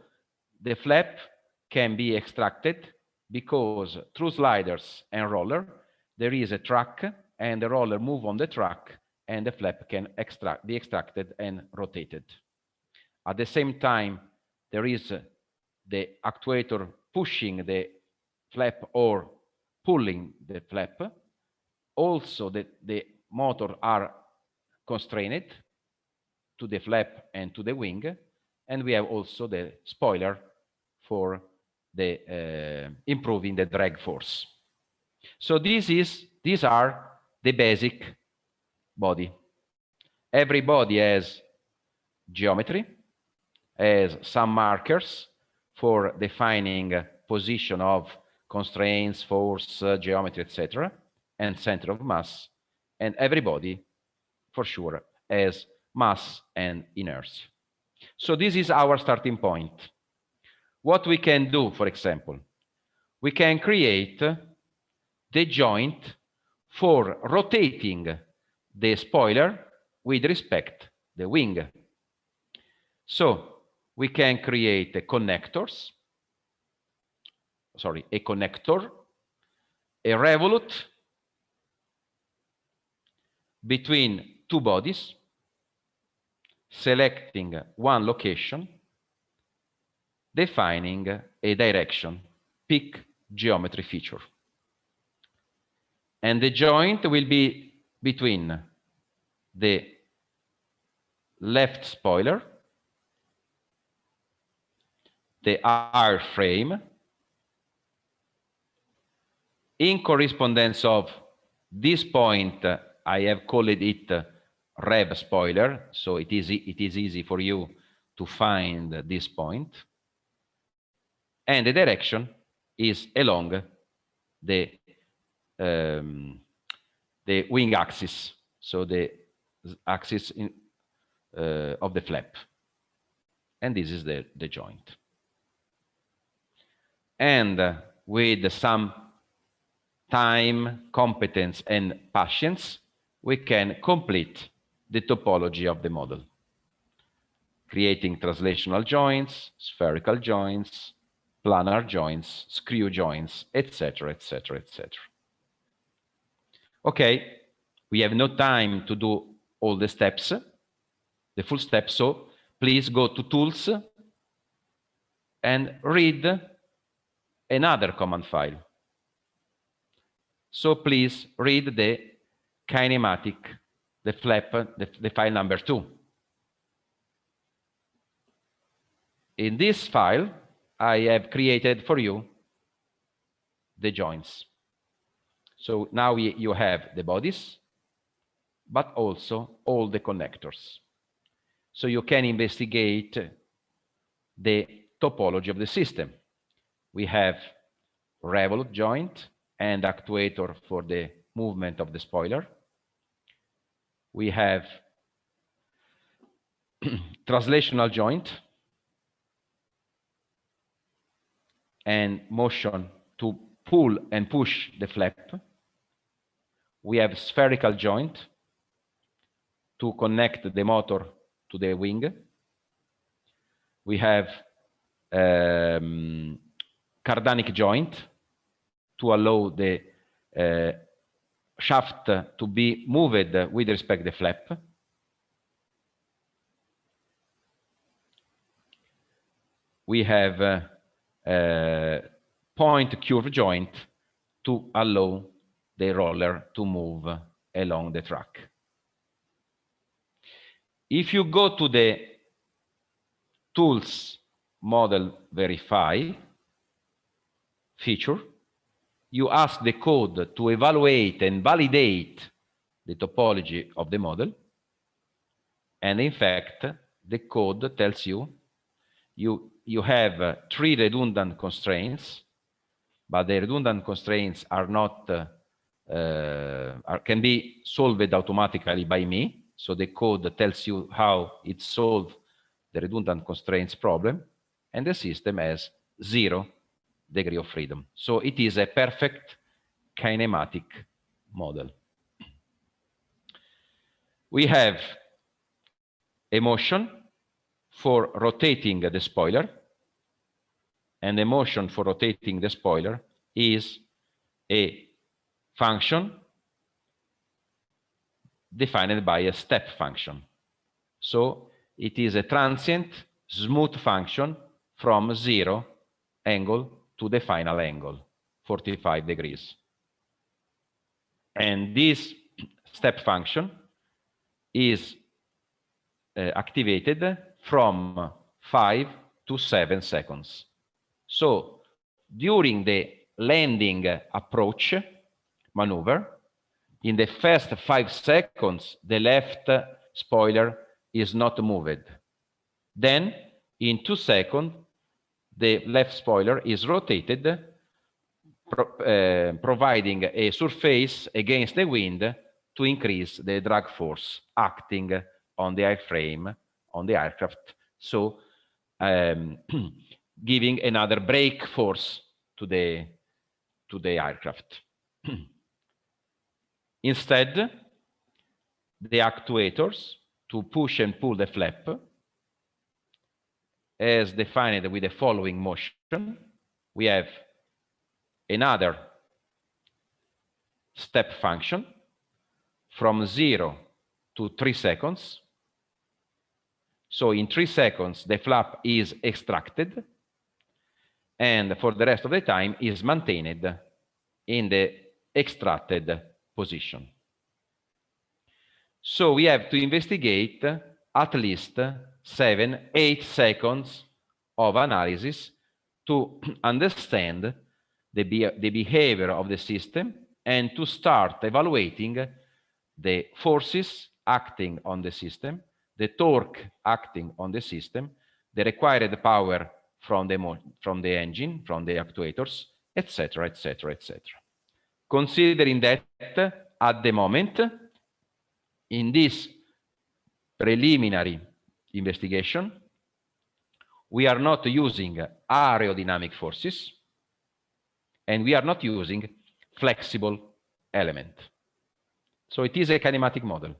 the flap can be extracted because through sliders and roller, there is a track, and the roller move on the track, and the flap can be extracted and rotated. At the same time, there is the actuator pushing the flap or pulling the flap. Also, the motor are constrained to the flap and to the wing, and we have also the spoiler for the improving the drag force. So these are the basic body. Every body has geometry, as some markers for defining position of constraints, force, geometry, etc., and center of mass, and everybody, for sure, as mass and inertia. So this is our starting point. What we can do, for example, we can create the joint for rotating the spoiler with respect to the wing. So we can create a connector, a revolute between two bodies, selecting one location, defining a direction, pick geometry feature. And the joint will be between the left spoiler, the R frame, in correspondence of this point, I have called it rev spoiler, so it is easy for you to find this point. And the direction is along the wing axis, so the axis of the flap. And this is the joint. And with some time, competence, and patience, we can complete the topology of the model, creating translational joints, spherical joints, planar joints, screw joints, etc., etc., etc. Okay, we have no time to do all the steps, the full steps, so please go to Tools and read another command file. So please read the kinematic, the flap, the file number 2. In this file, I have created for you the joints. So now you have the bodies, but also all the connectors. So you can investigate the topology of the system. We have revolute joint and actuator for the movement of the spoiler. We have translational joint and motion to pull and push the flap. We have spherical joint to connect the motor to the wing. We have cardanic joint to allow the shaft to be moved with respect to the flap. We have point curve joint to allow the roller to move along the track. If you go to the Tools Model Verify feature, you ask the code to evaluate and validate the topology of the model. And in fact, the code tells you you have 3 redundant constraints, but the redundant constraints are not can be solved automatically by me. So the code tells you how it solved the redundant constraints problem, and the system has 0 degree of freedom. So it is a perfect kinematic model. We have a motion for rotating the spoiler, and the motion for rotating the spoiler is a function defined by a step function. So it is a transient, smooth function from 0 angle to the final angle, 45 degrees. And this step function is activated from 5 to 7 seconds. So during the landing approach maneuver, in the first 5 seconds, the left spoiler is not moved. Then in 2 seconds, the left spoiler is rotated, providing a surface against the wind to increase the drag force acting on the airframe, on the aircraft, so giving another brake force to the aircraft. Instead, the actuators to push and pull the flap, as defined with the following motion, we have another step function from 0 to 3 seconds. So in 3 seconds, the flap is extracted, and for the rest of the time is maintained in the extracted position. So we have to investigate at least 7-8 seconds of analysis to understand the behavior of the system and to start evaluating the forces acting on the system, the torque acting on the system, the required power from the engine, from the actuators, etc., etc., etc. Considering that at the moment, in this preliminary investigation, we are not using aerodynamic forces, and we are not using flexible element. So it is a kinematic model.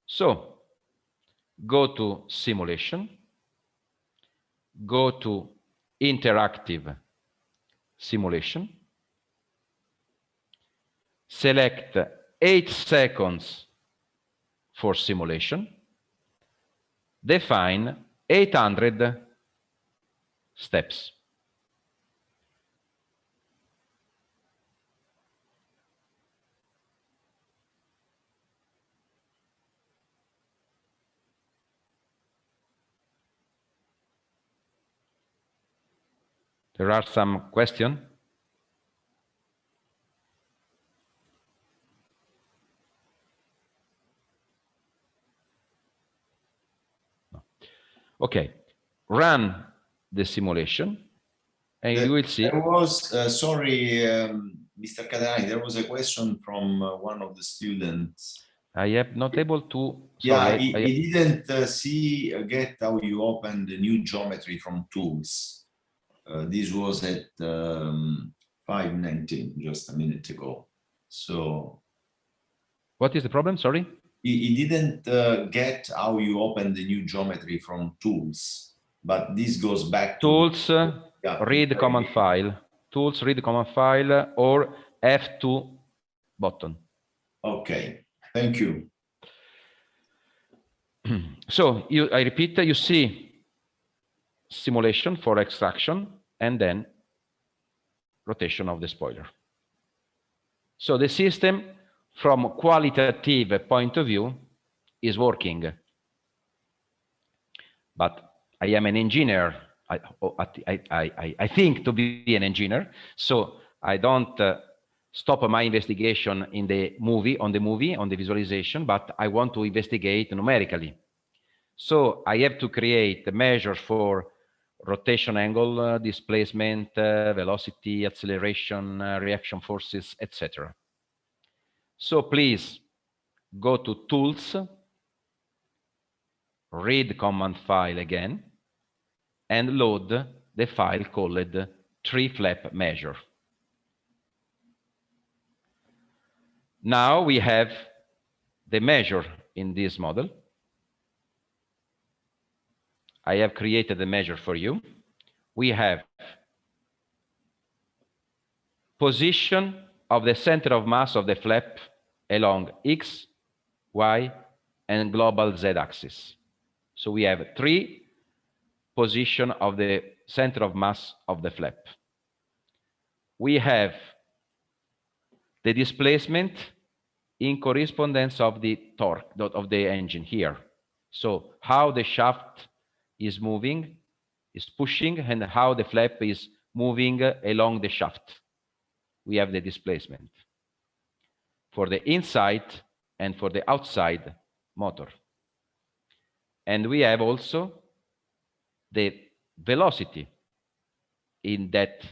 So go to simulation, go to interactive simulation, select 8 seconds for simulation, define 800 steps. There are some questions. No. Okay, run the simulation, and you will see. There was, sorry, Mr. Catelani, there was a question from one of the students. I am not able to. Sorry, yeah, he didn't get how you open the new geometry from tools. This was at 5:19, just a minute ago. So, what is the problem? Sorry. He didn't get how you open the new geometry from tools, but this goes back to tools. Read command file. Tools, read command file, or F2 button. Okay, thank you. So I repeat, you see simulation for extraction and then rotation of the spoiler. So the system, from qualitative point of view, is working. But I am an engineer. I think to be an engineer, so I don't stop my investigation in the movie, on the visualization, but I want to investigate numerically. So I have to create a measure for rotation angle, displacement, velocity, acceleration, reaction forces, etc. So please go to Tools, read command file again, and load the file called tree flap measure. Now we have the measure in this model. I have created a measure for you. We have position of the center of mass of the flap along X, Y, and global Z axis. So we have 3 position of the center of mass of the flap. We have the displacement in correspondence of the torque of the engine here. So how the shaft is moving, is pushing, and how the flap is moving along the shaft. We have the displacement for the inside and for the outside motor. And we have also the velocity in that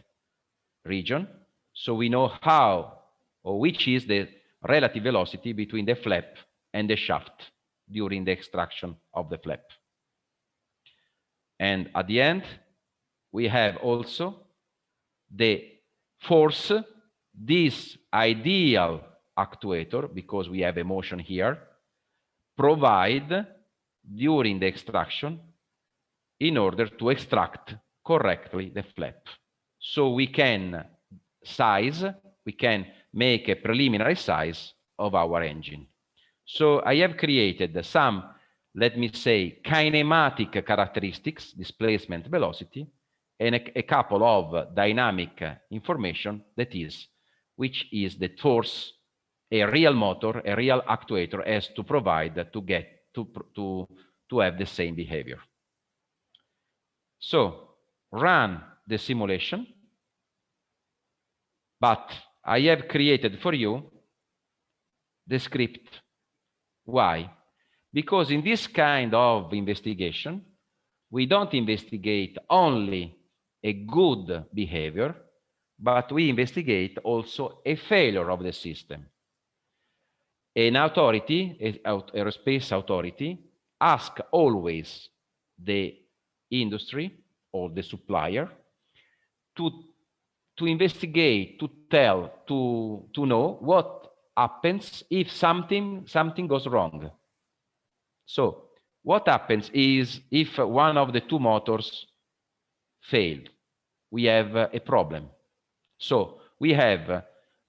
region, so we know how or which is the relative velocity between the flap and the shaft during the extraction of the flap. And at the end, we have also the force this ideal actuator, because we have a motion here, provide during the extraction in order to extract correctly the flap. So we can make a preliminary size of our engine. So I have created some, let me say, kinematic characteristics, displacement, velocity, and a couple of dynamic information, that is, which is the force a real motor, a real actuator has to provide to get to have the same behavior. So run the simulation, but I have created for you the script. Why? Because in this kind of investigation, we don't investigate only a good behavior, but we investigate also a failure of the system. An authority, aerospace authority, asks always the industry or the supplier to investigate, to tell, to know what happens if something goes wrong. So what happens is if one of the two motors failed, we have a problem. So we have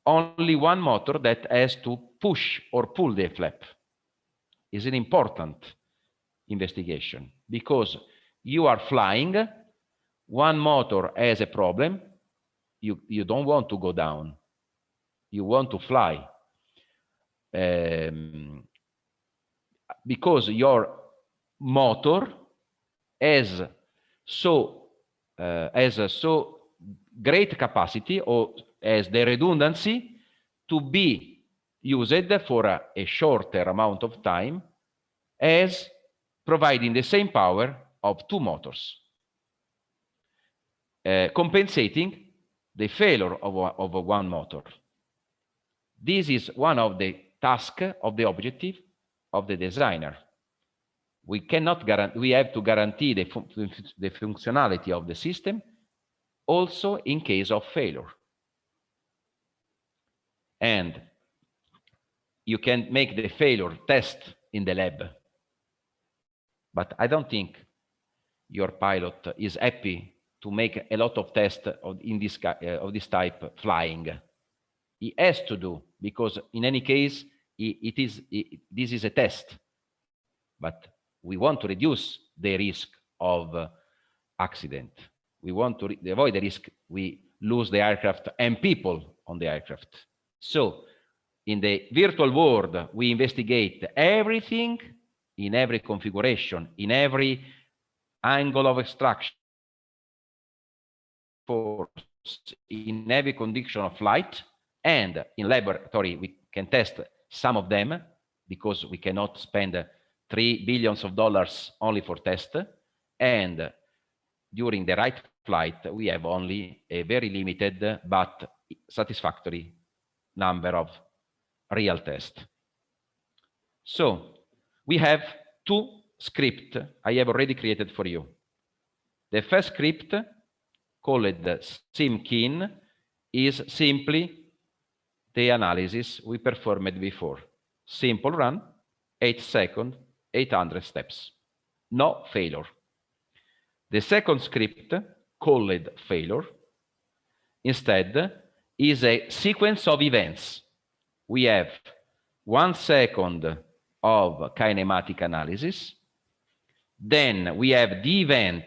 only one motor that has to push or pull the flap. It's an important investigation because you are flying, one motor has a problem, you don't want to go down, you want to fly. Because your motor has so great capacity or has the redundancy to be used for a shorter amount of time as providing the same power of two motors, compensating the failure of one motor. This is one of the tasks of the objective of the designer. We cannot guarantee, we have to guarantee the functionality of the system also in case of failure. And you can make the failure test in the lab. But I don't think your pilot is happy to make a lot of tests of this type flying. He has to do, because in any case, this is a test. But we want to reduce the risk of accident. We want to avoid the risk we lose the aircraft and people on the aircraft. So in the virtual world, we investigate everything in every configuration, in every angle of extraction, force, in every condition of flight, and in laboratory, we can test some of them because we cannot spend $3 billion only for test. And during the right flight, we have only a very limited but satisfactory number of real tests. So we have two scripts I have already created for you. The first script, called SimKin, is simply the analysis we performed before. Simple run, 8 seconds, 800 steps. No failure. The second script, called failure, instead is a sequence of events. We have 1 second of kinematic analysis. Then we have the event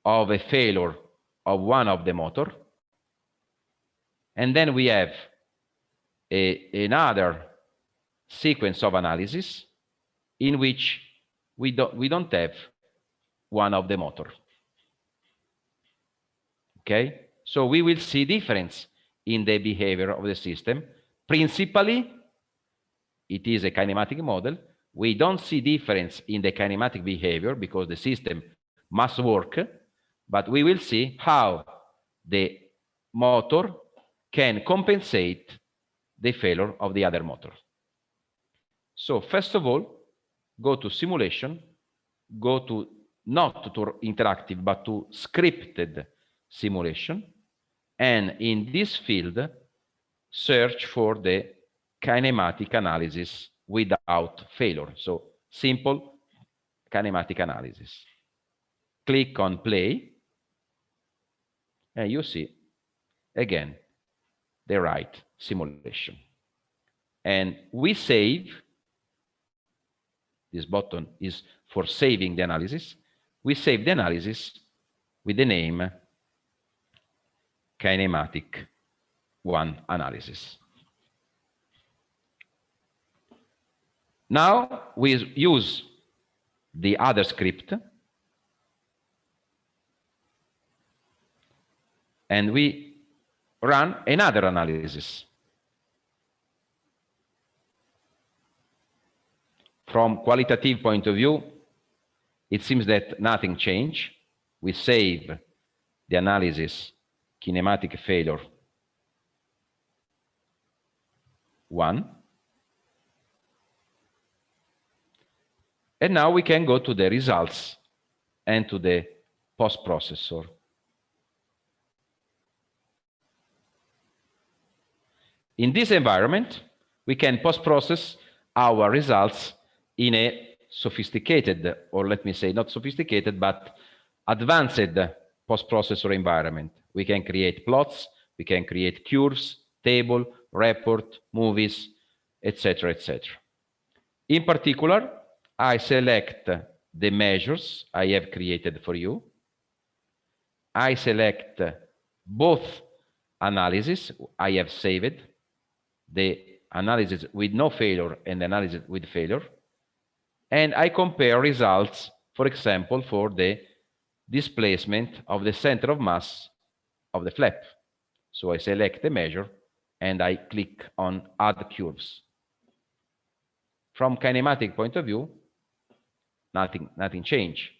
of a failure of one of the motor. And then we have another sequence of analysis in which we don't have one of the motor. Okay? So we will see difference in the behavior of the system. Principally, it is a kinematic model. We don't see difference in the kinematic behavior because the system must work, but we will see how the motor can compensate the failure of the other motor. So first of all, go to simulation, go to not to interactive, but to scripted simulation. And in this field, search for the kinematic analysis without failure. So simple kinematic analysis. Click on play, and you see again the right simulation. And we save, this button is for saving the analysis. We save the analysis with the name kinematic 1 analysis. Now we use the other script, and we run another analysis. From qualitative point of view, it seems that nothing changed. We save the analysis kinematic failure 1. And now we can go to the results and to the post-processor. In this environment, we can post-process our results in a sophisticated, or let me say not sophisticated, but advanced post-processor environment. We can create plots, we can create curves, table, report, movies, etc., etc. In particular, I select the measures I have created for you. I select both analyses I have saved, the analysis with no failure and the analysis with failure. And I compare results, for example, for the displacement of the center of mass of the flap. So I select the measure and I click on Add Curves. From kinematic point of view, nothing changed.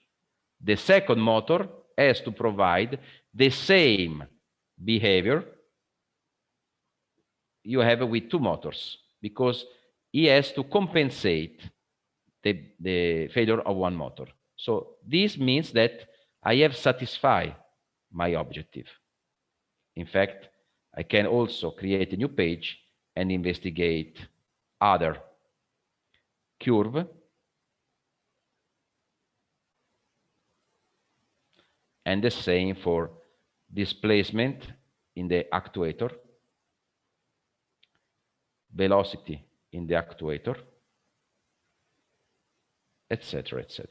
The second motor has to provide the same behavior you have with 2 motors, because he has to compensate the failure of 1 motor. So this means that I have satisfied my objective. In fact, I can also create a new page and investigate other curve. And the same for displacement in the actuator, velocity in the actuator, etc., etc.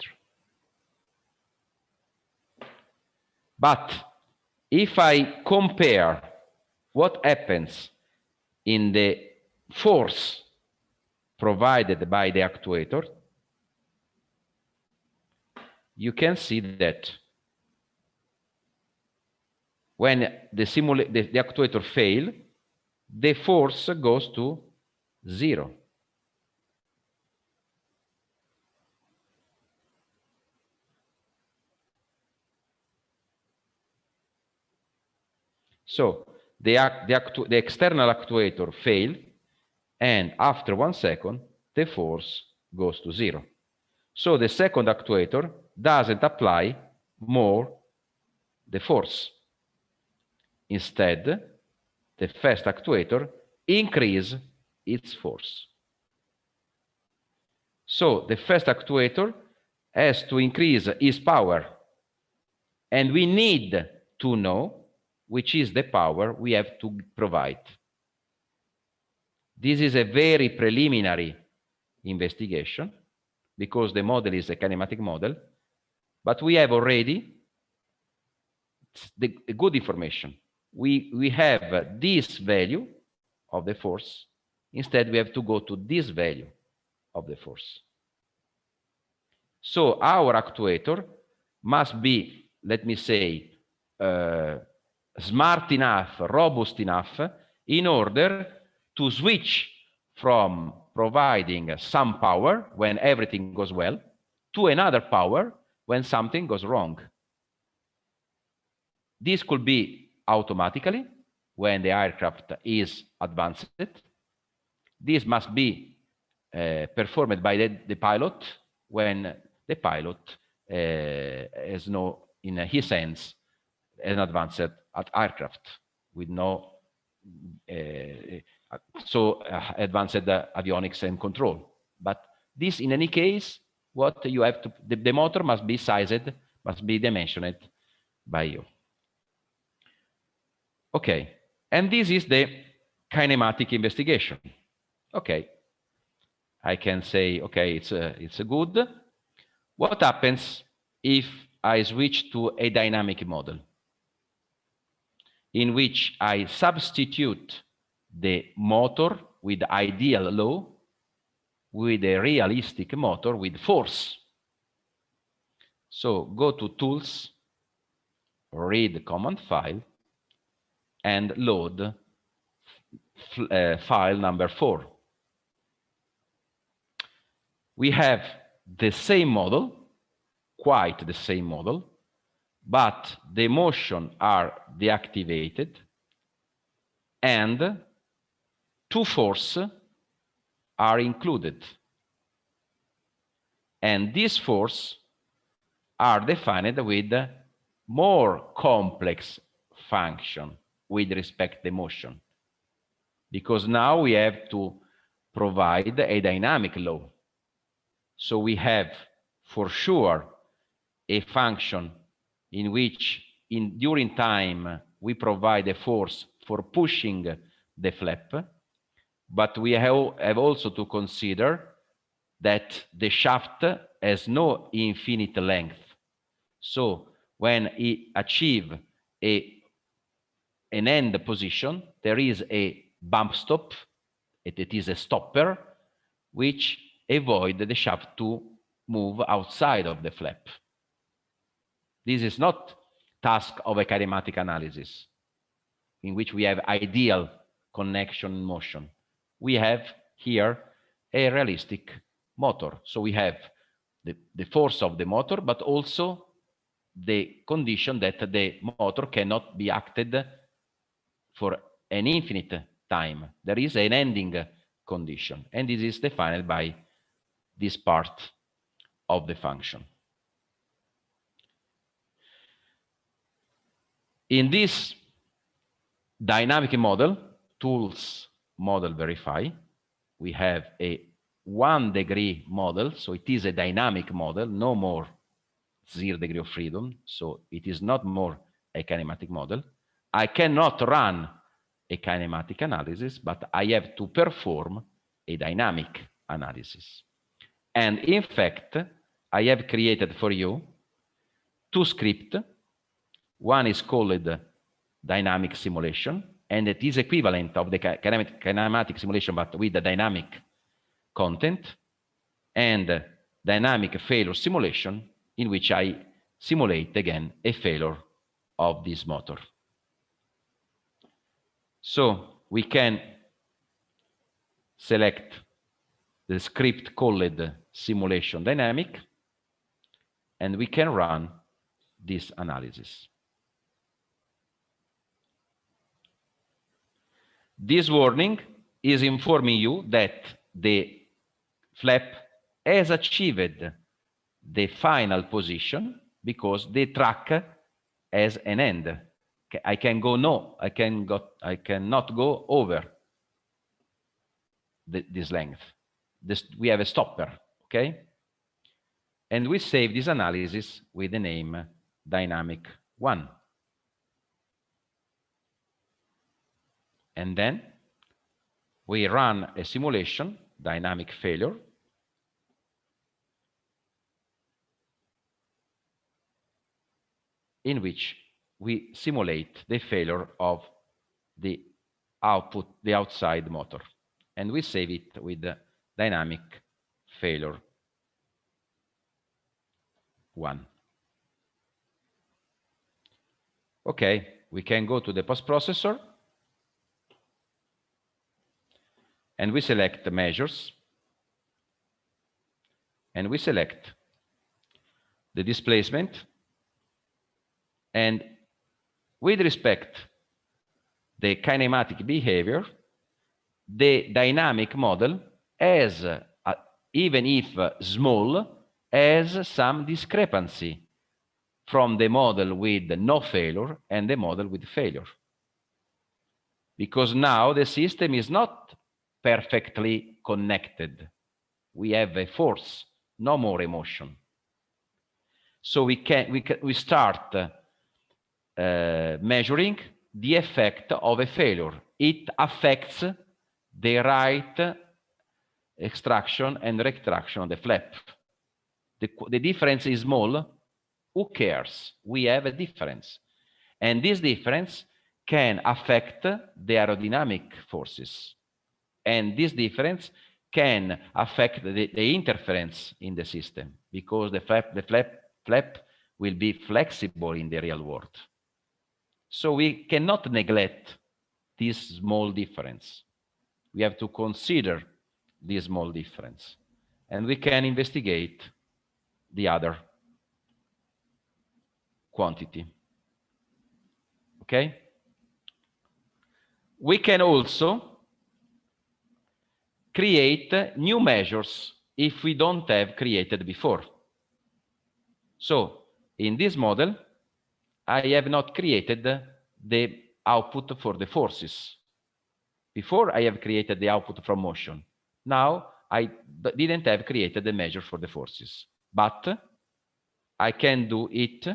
But if I compare what happens in the force provided by the actuator, you can see that when the actuator fails, the force goes to 0. So the external actuator failed, and after 1 second, the force goes to 0. So the second actuator doesn't apply more the force. Instead, the first actuator increases its force. So the first actuator has to increase its power, and we need to know which is the power we have to provide. This is a very preliminary investigation, because the model is a kinematic model, but we have already the good information. We have this value of the force. Instead, we have to go to this value of the force. So our actuator must be, let me say, smart enough, robust enough, in order to switch from providing some power when everything goes well to another power when something goes wrong. This could be automatically when the aircraft is advanced. This must be performed by the pilot when the pilot has no, in his hands, an advanced aircraft with no advanced avionics and control. But this, in any case, what you have to, the motor must be sized, must be dimensioned by you. Okay, and this is the kinematic investigation. Okay, I can say, okay, it's a good. What happens if I switch to a dynamic model in which I substitute the motor with ideal law with a realistic motor with force? So go to Tools, read command file, and load file number 4. We have the same model, quite the same model, but the motion are deactivated and 2 force are included. And these force are defined with more complex function with respect to motion, because now we have to provide a dynamic law. So we have for sure a function in which during time we provide a force for pushing the flap, but we have also to consider that the shaft has no infinite length. So when it achieves an end position, there is a bump stop, it is a stopper, which avoid the shaft to move outside of the flap. This is not task of a kinematic analysis, in which we have ideal connection motion. We have here a realistic motor. So we have the force of the motor, but also the condition that the motor cannot be acted for an infinite time. There is an ending condition, and this is defined by this part of the function. In this dynamic model, Tools Model Verify, we have a 1-degree model, so it is a dynamic model, no more 0 degree of freedom, so it is not more a kinematic model. I cannot run a kinematic analysis, but I have to perform a dynamic analysis. And in fact, I have created for you 2 scripts. One is called dynamic simulation, and it is equivalent of the kinematic simulation, but with the dynamic content, and dynamic failure simulation, in which I simulate again a failure of this motor. So we can select the script called simulation dynamic, and we can run this analysis. This warning is informing you that the flap has achieved the final position because the track has an end. I cannot go over this length. We have a stopper, okay? And we save this analysis with the name dynamic 1. And then we run a simulation, dynamic failure, in which we simulate the failure of the output, the outside motor. And we save it with the dynamic failure 1. Okay, we can go to the post-processor, and we select the measures, and we select the displacement, and with respect the kinematic behavior, the dynamic model has, even if small, has some discrepancy from the model with no failure and the model with failure. Because now the system is not perfectly connected. We have a force, no more emotion. So we start measuring the effect of a failure. It affects the right extraction and retraction of the flap. The difference is small. Who cares? We have a difference. And this difference can affect the aerodynamic forces. And this difference can affect the interference in the system, because the flap will be flexible in the real world. So we cannot neglect this small difference. We have to consider this small difference, and we can investigate the other quantity. Okay? We can also create new measures if we don't have created before. So in this model, I have not created the output for the forces. Before, I have created the output from motion. Now, I didn't have created the measure for the forces, but I can do it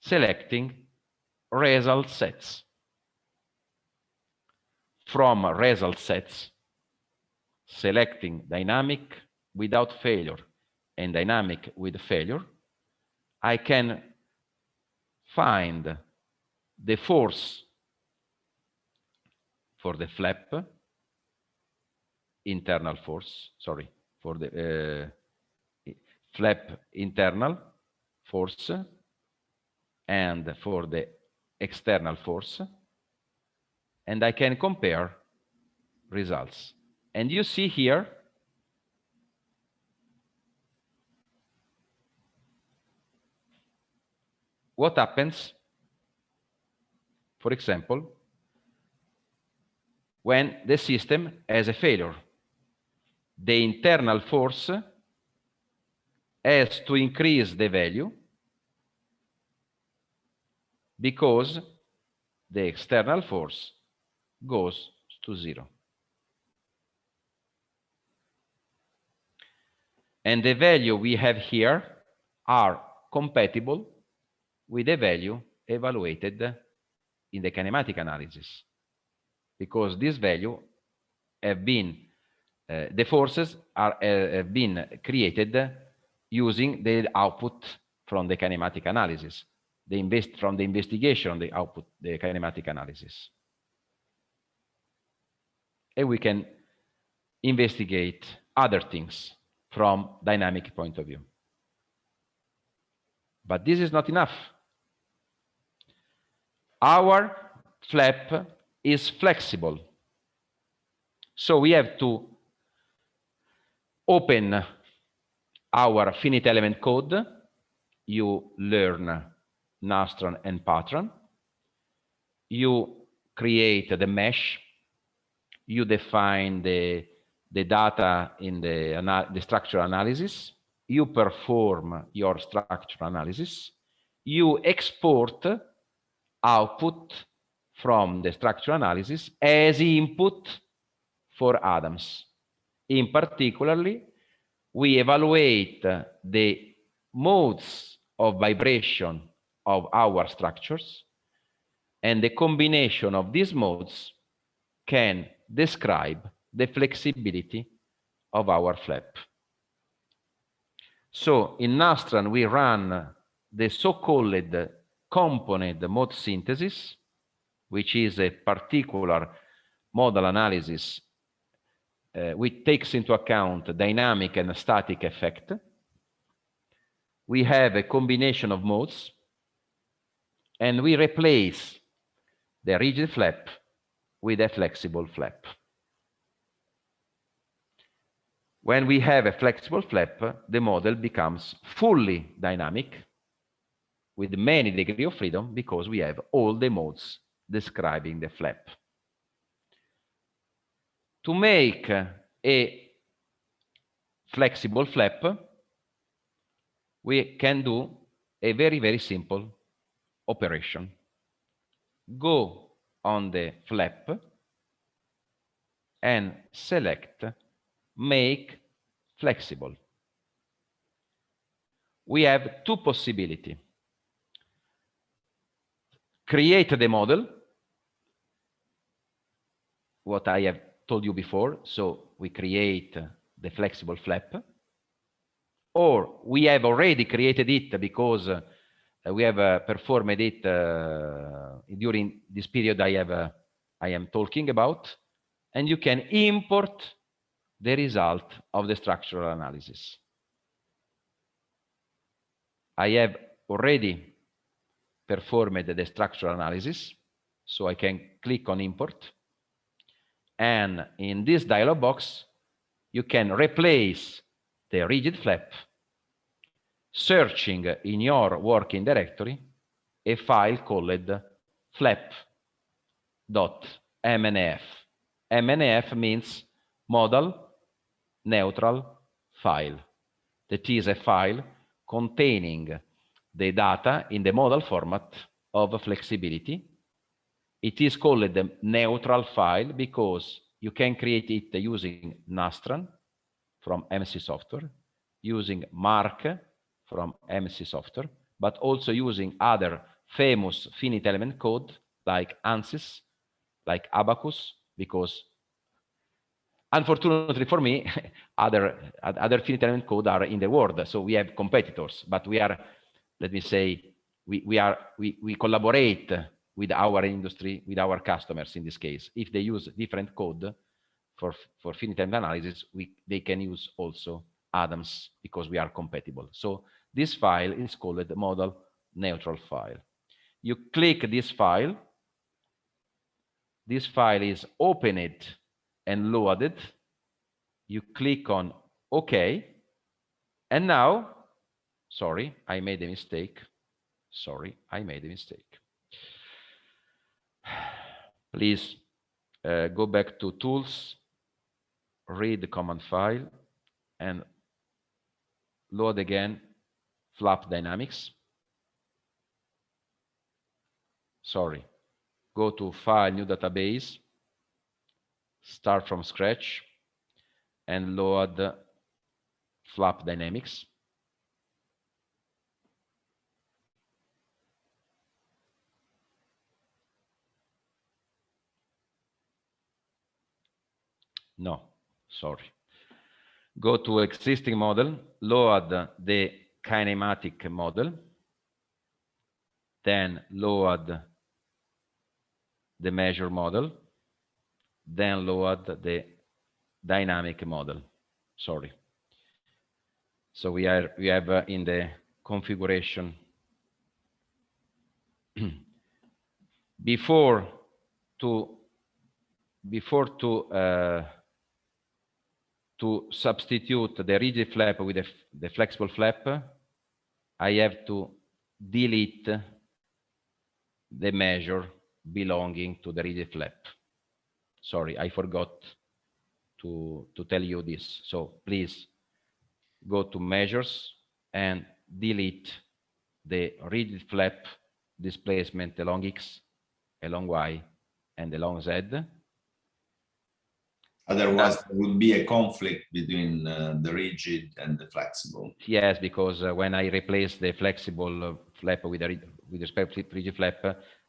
selecting result sets. From result sets, selecting dynamic without failure and dynamic with failure, I can find the force for the flap, internal force, sorry, for the flap internal force, and for the external force, and I can compare results. And you see here what happens, for example, when the system has a failure. The internal force has to increase the value because the external force goes to 0. And the value we have here are compatible with the value evaluated in the kinematic analysis, because this value have been, the forces have been created using the output from the kinematic analysis, from the investigation, the output, the kinematic analysis. And we can investigate other things from dynamic point of view. But this is not enough. Our flap is flexible. So we have to open our finite element code. You learn Nastran and Patran. You create the mesh. You define the data in the structural analysis. You perform your structural analysis. You export output from the structural analysis as input for Adams. In particularly, we evaluate the modes of vibration of our structures, and the combination of these modes can describe the flexibility of our flap. So in Nastran, we run the so-called component mode synthesis, which is a particular modal analysis which takes into account dynamic and static effect. We have a combination of modes, and we replace the rigid flap with a flexible flap. When we have a flexible flap, the model becomes fully dynamic with many degrees of freedom because we have all the modes describing the flap. To make a flexible flap, we can do a very, very simple operation. Go on the flap and select Make Flexible. We have two possibilities. Create the model, what I have told you before. So we create the flexible flap, or we have already created it because we have performed it during this period I am talking about, and you can import the result of the structural analysis. I have already performed the structural analysis, so I can click on import, and in this dialog box you can replace the rigid flap, searching in your working directory a file called flap.mnf. MNF means modal neutral file. That is a file containing the data in the modal format of flexibility. It is called the neutral file because you can create it using Nastran from MSC Software, using Mark from MSC Software, but also using other famous finite element code like ANSYS, like Abacus, because unfortunately for me, other finite element code are in the world, so we have competitors, but we are, let me say, we collaborate with our industry, with our customers in this case. If they use different code for finite element analysis, they can use also Adams because we are compatible. So this file is called the modal neutral file. You click this file. This file is opened and loaded. You click on OK. And now, sorry, I made a mistake. Sorry, I made a mistake. Please go back to Tools, read the command file, and load again Flap Dynamics. Sorry. Go to File, New Database, start from scratch, and load Flap Dynamics. No, sorry. Go to existing model, load the kinematic model, then load the measure model, then load the dynamic model. Sorry. So we have in the configuration before to substitute the rigid flap with the flexible flap, I have to delete the measure belonging to the rigid flap. Sorry, I forgot to tell you this. So please go to measures and delete the rigid flap displacement along X, along Y, and along Z. Otherwise, there would be a conflict between the rigid and the flexible. Yes, because when I replace the flexible flap with respect to rigid flap,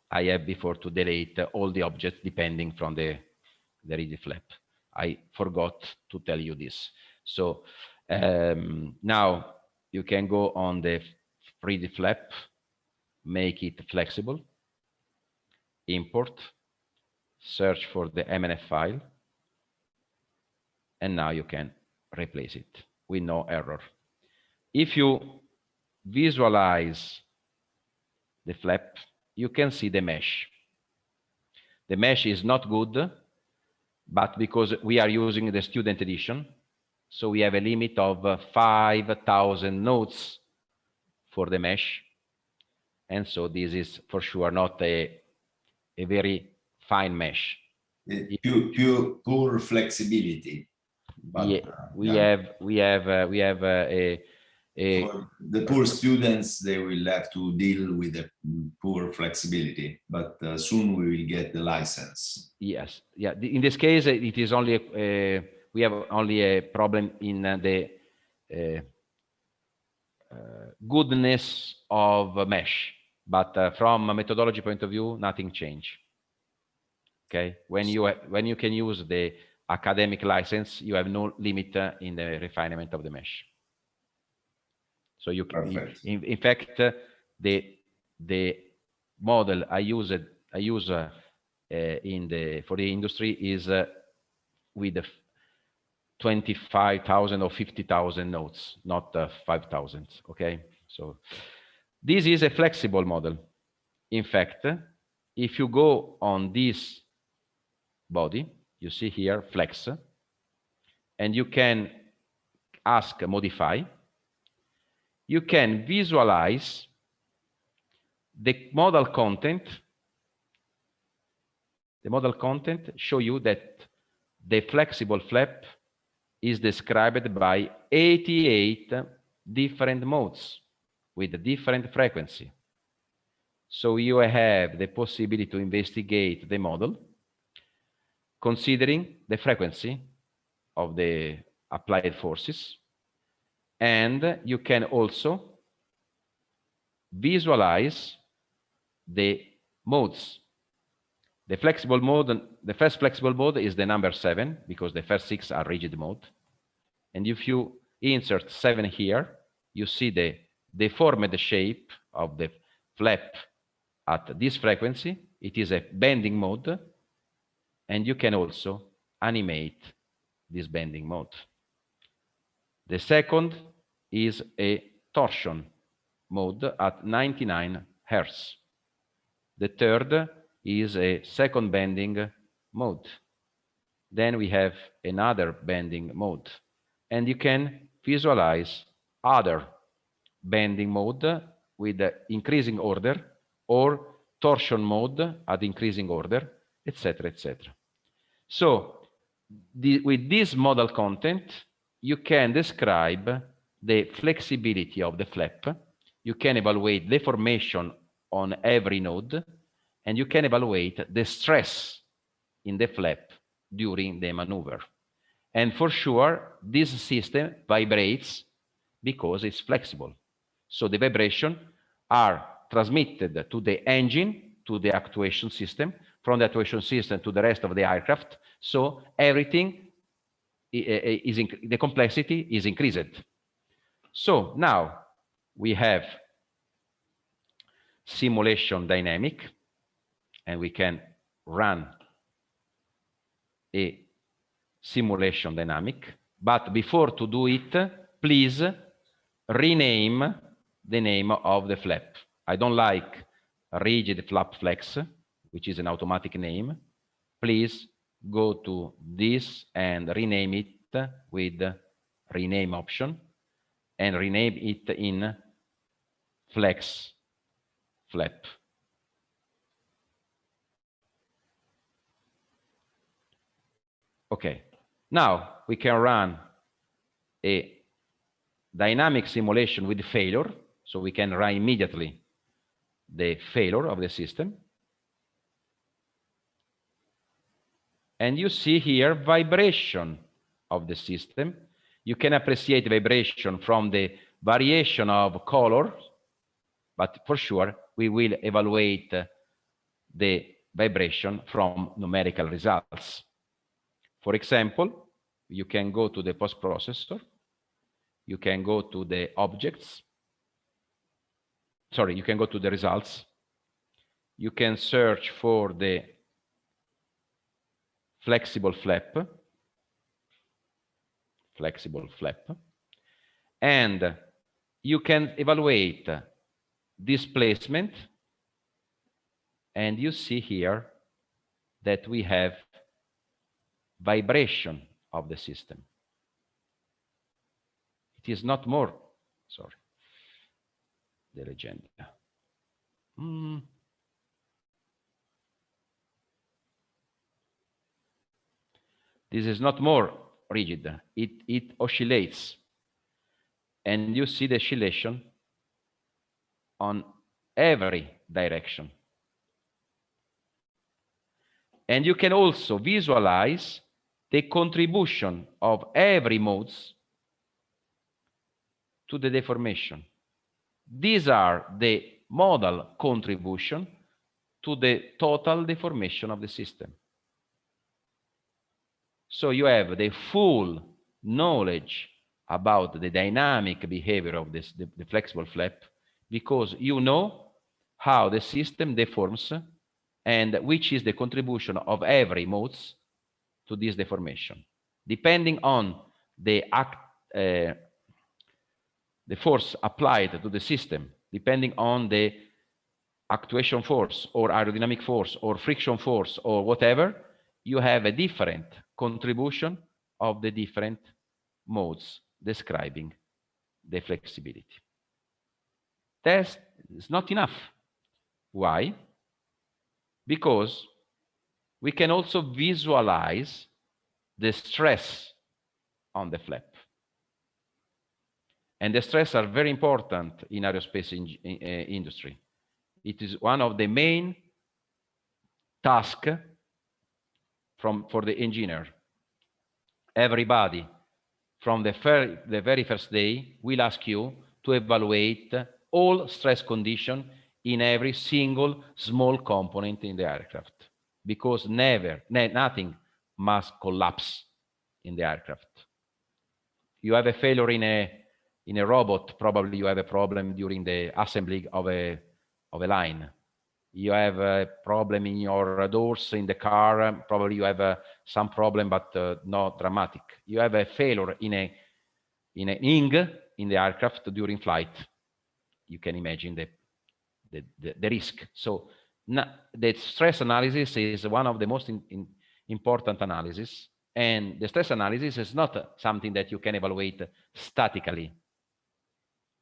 I have before to delete all the objects depending from the rigid flap. I forgot to tell you this. So now you can go on the rigid flap, make it flexible, import, search for the MNF file, and now you can replace it with no error. If you visualize the flap, you can see the mesh. The mesh is not good, but because we are using the student edition, So we have a limit of 5,000 nodes for the mesh. And so this is for sure not a very fine mesh. Poor flexibility. But, yeah, we have for the poor students, they will have to deal with the poor flexibility, but soon we will get the license. Yes, yeah. In this case, it is only we have only a problem in the goodness of mesh, but from a methodology point of view, nothing changed. Okay, when you can use the academic license, you have no limit in the refinement of the mesh. So you can, in fact, the model I use for the industry is with 25,000 or 50,000 nodes, not 5,000. Okay, so this is a flexible model. In fact, if you go on this body, you see here flex, and you can ask modify. You can visualize the model content. The model content show you that the flexible flap is described by 88 different modes with different frequency. So you have the possibility to investigate the model considering the frequency of the applied forces, and you can also visualize the modes. The flexible mode, the first flexible mode is the number 7, because the first 6 are rigid mode. And if you insert 7 here, you see the deformed shape of the flap at this frequency. It is a bending mode, and you can also animate this bending mode. The second is a torsion mode at 99 Hertz. The third is a second bending mode. Then we have another bending mode. And you can visualize other bending mode with increasing order, or torsion mode at increasing order, etc., etc. So with this model content, you can describe the flexibility of the flap. You can evaluate deformation on every node, and you can evaluate the stress in the flap during the maneuver. And for sure, this system vibrates because it's flexible. So the vibrations are transmitted to the engine, to the actuation system, from the actuation system to the rest of the aircraft. So everything is the complexity is increased. So now we have simulation dynamic, and we can run a simulation dynamic. But before to do it, please rename the name of the flap. I don't like rigid flap flex, which is an automatic name. Please go to this and rename it with rename option, and rename it in flex flap. Okay, now we can run a dynamic simulation with failure, so we can run immediately the failure of the system. And you see here vibration of the system. You can appreciate vibration from the variation of color, but for sure we will evaluate the vibration from numerical results. For example, you can go to the post-processor, you can go to the objects, sorry, you can go to the results, you can search for the flexible flap, and you can evaluate displacement, and you see here that we have vibration of the system. is not more, sorry, the legenda. This is not more rigid. It oscillates. And you see the oscillation on every direction. And you can also visualize the contribution of every modes to the deformation. These are the modal contribution to the total deformation of the system. So you have the full knowledge about the dynamic behavior of this, the flexible flap, because you know how the system deforms and which is the contribution of every modes to this deformation. Depending on the force applied to the system, depending on the actuation force or aerodynamic force or friction force or whatever, you have a different contribution of the different modes describing the flexibility. That is not enough. Why? Because we can also visualize the stress on the flap. And the stress are very important in aerospace industry. It is one of the main tasks for the engineer. Everybody from the very first day will ask you to evaluate all stress conditions in every single small component in the aircraft, because nothing must collapse in the aircraft. You have a failure in a robot, probably you have a problem during the assembly of a line. You have a problem in your doors in the car, probably you have some problem, but not dramatic. You have a failure in an wing in the aircraft during flight. You can imagine the risk. So the stress analysis is one of the most important analysis, and the stress analysis is not something that you can evaluate statically,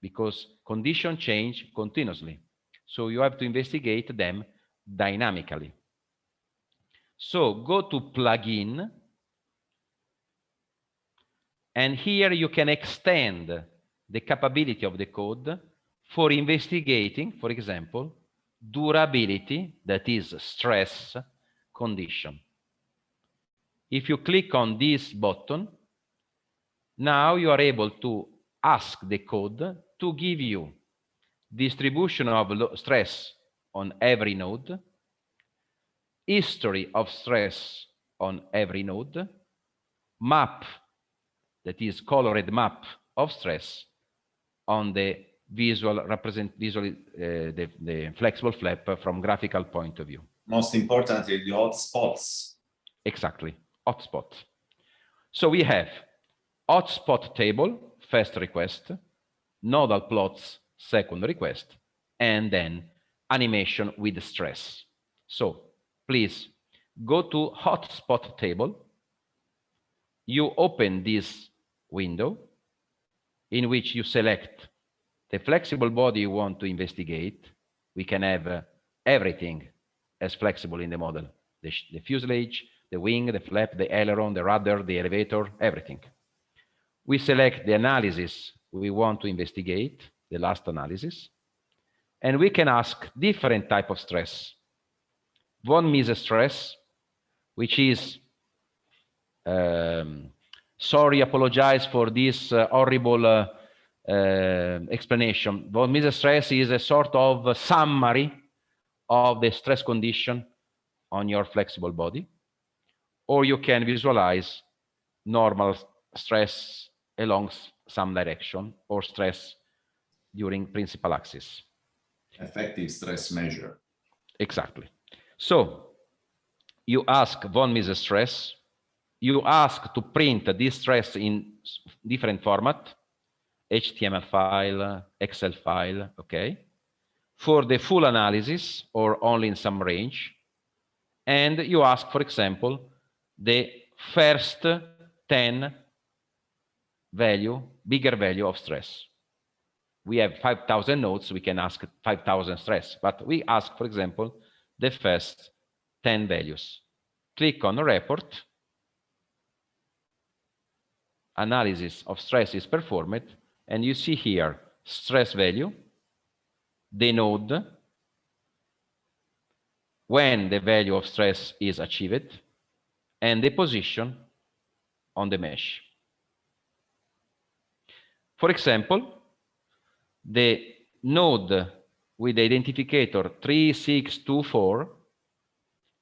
because conditions change continuously. So you have to investigate them dynamically. So go to plugin, and here you can extend the capability of the code for investigating, for example, durability, that is stress condition. If you click on this button, now you are able to ask the code to give you distribution of stress on every node, history of stress on every node, map, that is colored map of stress on the the flexible flap from graphical point of view. Most importantly, the hotspots. Exactly, hotspot. So we have hotspot table, first request, nodal plots, second request, and then animation with stress. So please go to hotspot table. You open this window in which you select the flexible body you want to investigate. We can have everything as flexible in the model. The fuselage, the wing, the flap, the aileron, the rudder, the elevator, everything. We select the analysis we want to investigate, the last analysis, and we can ask different type of stress. Von Mises stress, which is, sorry, apologize for this horrible explanation. Von Mises stress is a sort of summary of the stress condition on your flexible body, or you can visualize normal stress along some direction, or stress during principal axis. Effective stress measure. Exactly. So you ask von Mises stress, you ask to print this stress in different format, HTML file, Excel file, okay, for the full analysis or only in some range. And you ask, for example, the first 10 value bigger value of stress. We have 5,000 nodes, we can ask 5,000 stress, but we ask, for example, the first 10 values. Click on report, analysis of stress is performed, and you see here stress value, the node, when the value of stress is achieved, and the position on the mesh. For example, the node with the identificator 3624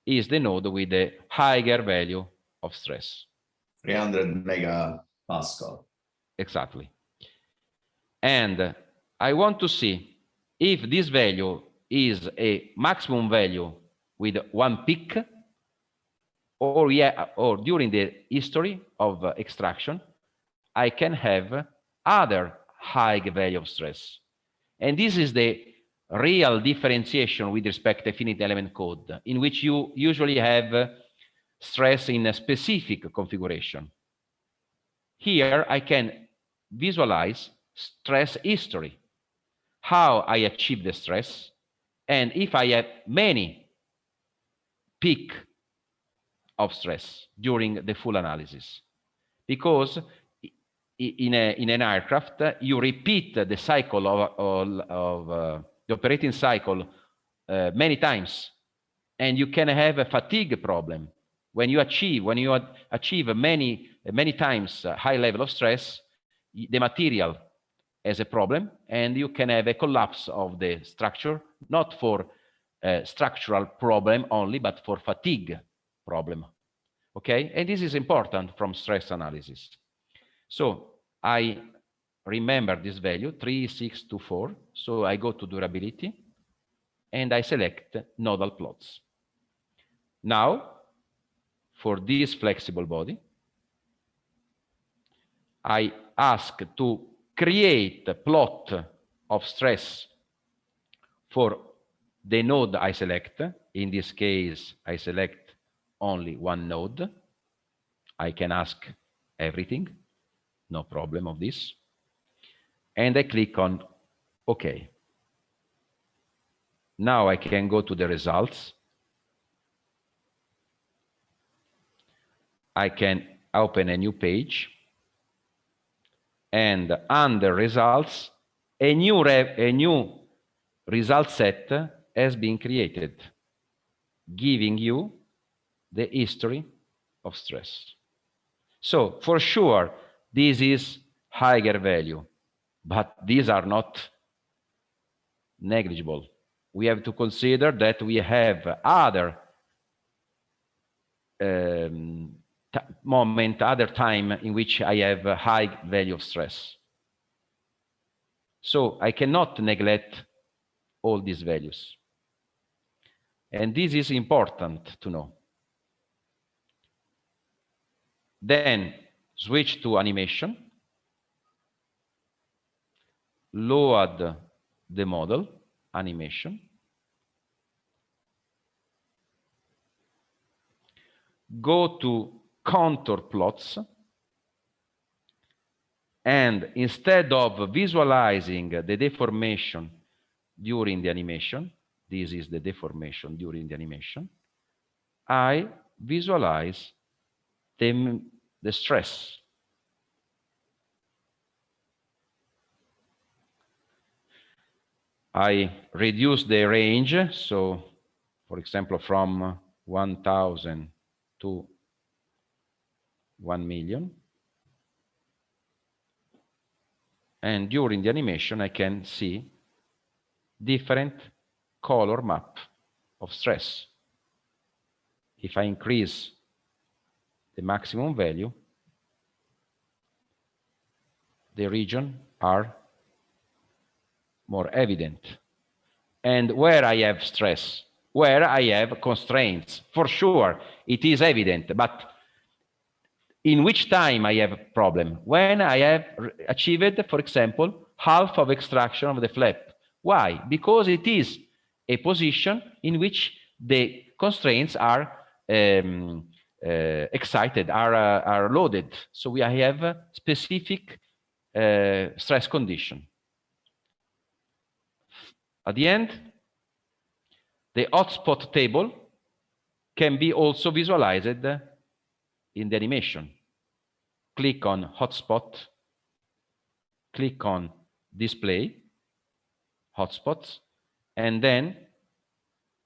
is the node with the higher value of stress. 300 megapascal. Exactly. And I want to see if this value is a maximum value with one peak, or during the history of extraction, I can have other high value of stress. And this is the real differentiation with respect to finite element code, in which you usually have stress in a specific configuration. Here I can visualize stress history, how I achieve the stress, and if I have many peak of stress during the full analysis. Because in an aircraft, you repeat the cycle of the operating cycle many times, and you can have a fatigue problem. When you achieve many times high level of stress, the material has a problem, and you can have a collapse of the structure, not for structural problem only, but for fatigue problem. Okay, and this is important from stress analysis. So I remember this value 3624. So I go to durability and I select nodal plots. Now, for this flexible body, I ask to create a plot of stress for the node I select. In this case, I select only one node. I can ask everything, no problem of this. And I click on OK. Now I can go to the results. I can open a new page, and under results, a new result set has been created, giving you the history of stress. So for sure, this is higher value, but these are not negligible. We have to consider that we have other other time in which I have a high value of stress. So I cannot neglect all these values. And this is important to know. Then switch to animation, load the model, animation, go to contour plots, and instead of visualizing the deformation during the animation, this is the deformation during the animation, I visualize the stress. I reduce the range, so for example from 1,000 to 1 million. And during the animation, I can see different color map of stress. If I increase the maximum value, the regions are more evident. And where I have stress, where I have constraints, for sure, it is evident, but in which time I have a problem? When I have achieved, for example, half of extraction of the flap. Why? Because it is a position in which the constraints are excited, are loaded. So I have specific stress condition. At the end, the hotspot table can be also visualized in the animation. Click on hotspot, click on display hotspots, and then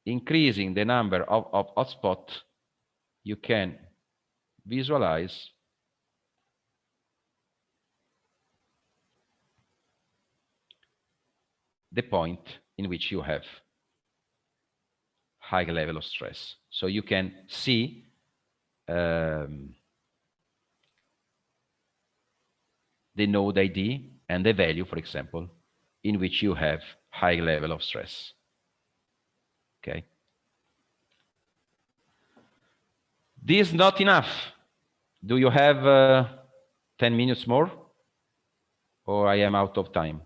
increasing the number of hotspots, you can visualize the point in which you have high level of stress. So you can see the node ID and the value, for example, in which you have high level of stress. Okay. This is not enough. Do you have 10 minutes more? Or I am out of time?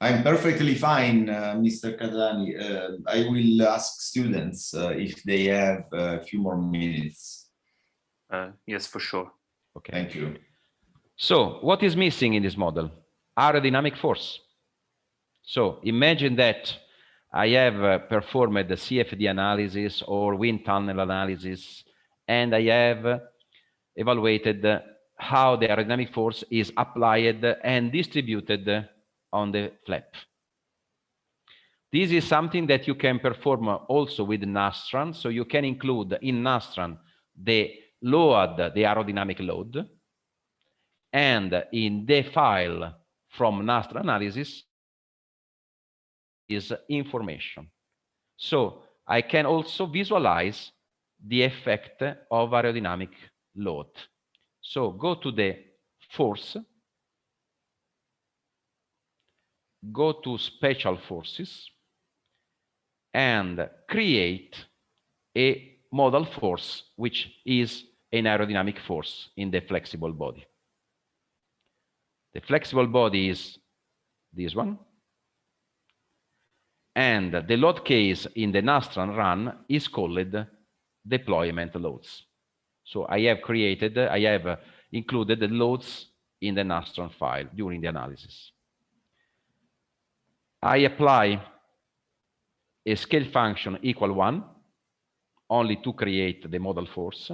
I'm perfectly fine, Mr. Catelani. I will ask students if they have a few more minutes. Yes, for sure. Okay. Thank you. So what is missing in this model? Aerodynamic force. So imagine that I have performed the CFD analysis or wind tunnel analysis, and I have evaluated how the aerodynamic force is applied and distributed on the flap. This is something that you can perform also with Nastran. So you can include in Nastran the load, the aerodynamic load, and in the file from Nastran analysis is information. So I can also visualize the effect of aerodynamic load. So go to the force, go to special forces, and create a modal force, which is an aerodynamic force in the flexible body. The flexible body is this one. And the load case in the Nastran run is called deployment loads. So I have included the loads in the Nastran file during the analysis. I apply a scale function equal 1 only to create the modal force.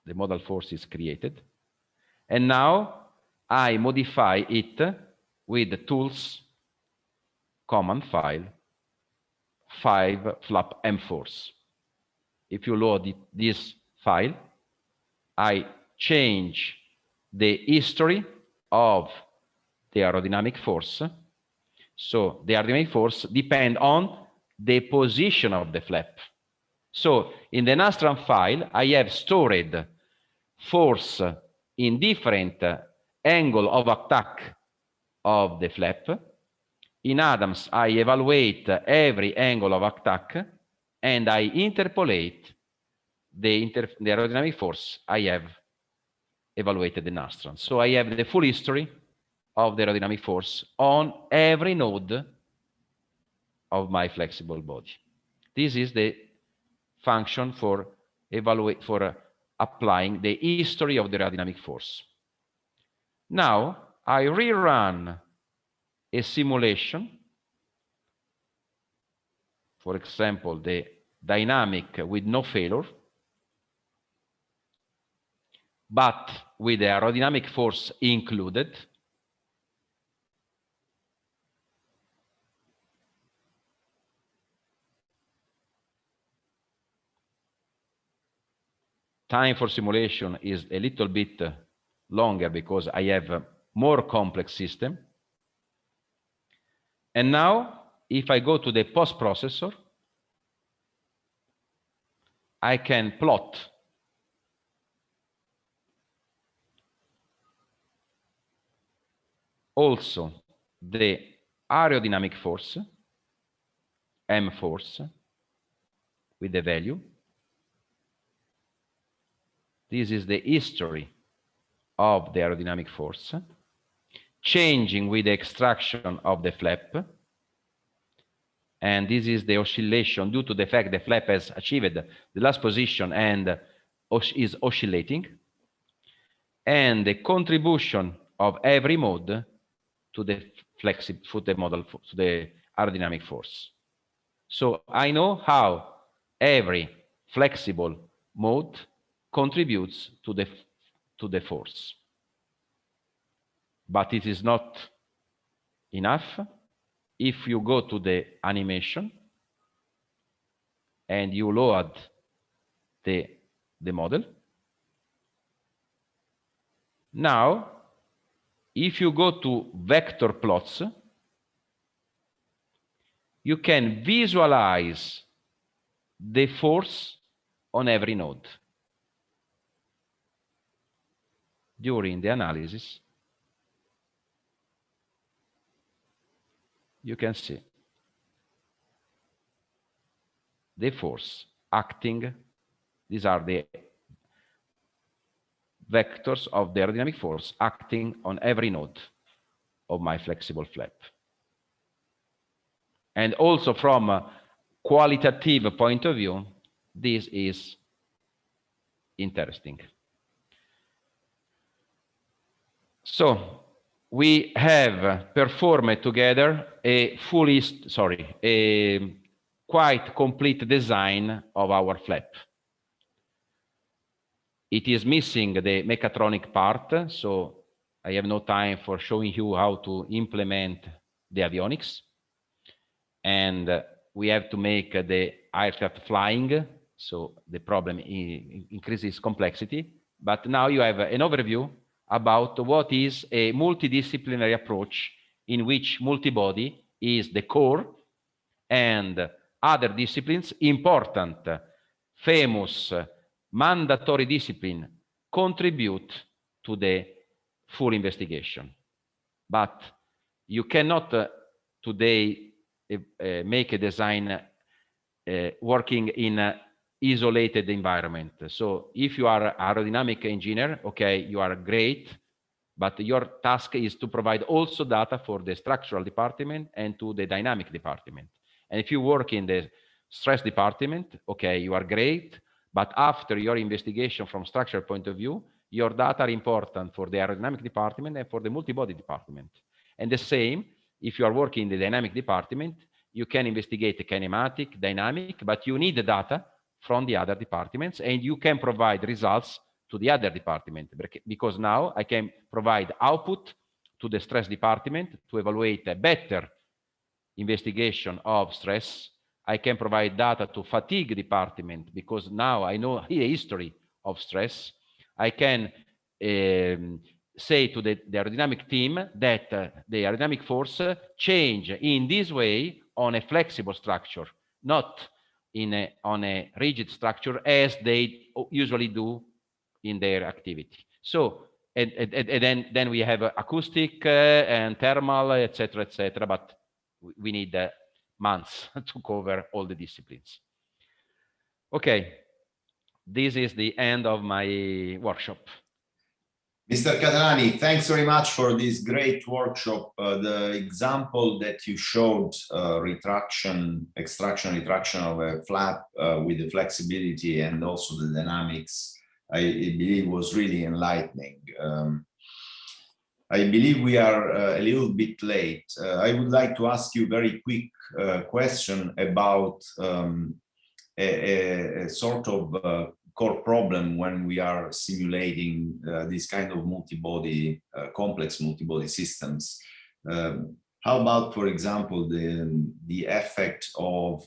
The modal force is created. And now I modify it with the tools command file 5 flap M force. If you load this file, I change the history of the aerodynamic force. So the aerodynamic force depends on the position of the flap. So in the Nastran file, I have stored force in different angle of attack of the flap. In Adams, I evaluate every angle of attack, and I interpolate the aerodynamic force I have evaluated in Nastran. So I have the full history of the aerodynamic force on every node of my flexible body. This is the function for applying the history of the aerodynamic force. Now I rerun a simulation, for example, the dynamic with no failure, but with the aerodynamic force included. Time for simulation is a little bit longer because I have a more complex system. And now, if I go to the post-processor, I can plot also the aerodynamic force, M force, with the value. This is the history of the aerodynamic force, changing with the extraction of the flap. And this is the oscillation due to the fact the flap has achieved the last position and is oscillating, and the contribution of every mode to the to the aerodynamic force. So I know how every flexible mode contributes to the force. But it is not enough. If you go to the animation and you load the model, now if you go to vector plots, you can visualize the force on every node. During the analysis, you can see the force acting. These are the vectors of the aerodynamic force acting on every node of my flexible flap. And also from a qualitative point of view, this is interesting. So we have performed together a quite complete design of our flap. It is missing the mechatronic part, so I have no time for showing you how to implement the avionics. And we have to make the aircraft flying, so the problem increases complexity. But now you have an overview about what is a multidisciplinary approach in which multibody is the core and other disciplines, important, famous, mandatory discipline, contribute to the full investigation. But you cannot today make a design working in an isolated environment. So if you are an aerodynamic engineer, okay, you are great, but your task is to provide also data for the structural department and to the dynamic department. And if you work in the stress department, okay, you are great, but after your investigation from structural point of view, your data are important for the aerodynamic department and for the multibody department. And the same, if you are working in the dynamic department, you can investigate the kinematic, dynamic, but you need the data from the other departments, and you can provide results to the other department, because now I can provide output to the stress department to evaluate a better investigation of stress. I can provide data to fatigue department, because now I know the history of stress. I can say to the aerodynamic team that the aerodynamic force change in this way on a flexible structure, not on a rigid structure as they usually do in their activity. So, and then we have acoustic and thermal, etc., but we need months to cover all the disciplines. Okay, this is the end of my workshop. Mr. Catelani, thanks very much for this great workshop. The example that you showed, extraction, retraction of a flap with the flexibility and also the dynamics, I believe was really enlightening. I believe we are a little bit late. I would like to ask you a very quick question about a sort of core problem when we are simulating this kind of multi-body, complex multi-body systems. How about, for example, the effect of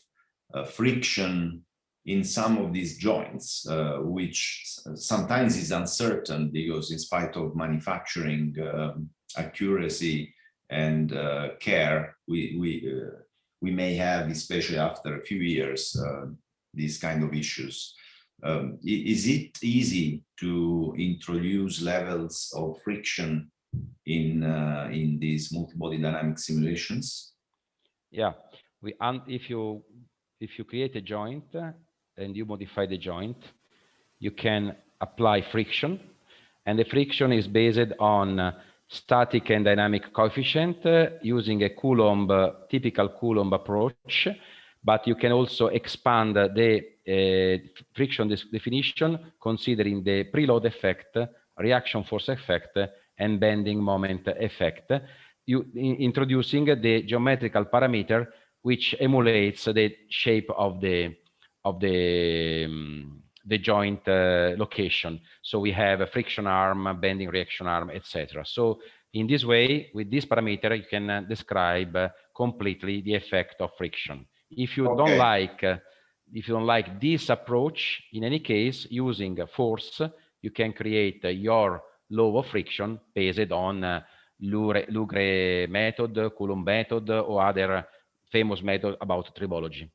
friction in some of these joints, which sometimes is uncertain because in spite of manufacturing accuracy and care, we may have, especially after a few years, these kind of issues. Is it easy to introduce levels of friction in these multi-body dynamic simulations? Yeah, if you create a joint and you modify the joint, you can apply friction, and the friction is based on static and dynamic coefficient using a Coulomb, typical Coulomb approach. But you can also expand the friction definition, considering the preload effect, reaction force effect, and bending moment effect, introducing the geometrical parameter which emulates the shape of the joint location. So we have a friction arm, bending reaction arm, etc. So in this way, with this parameter, you can describe completely the effect of friction. If you don't like, this approach, in any case, using force, you can create your law of friction based on Lugre method, Coulomb method, or other famous method about tribology.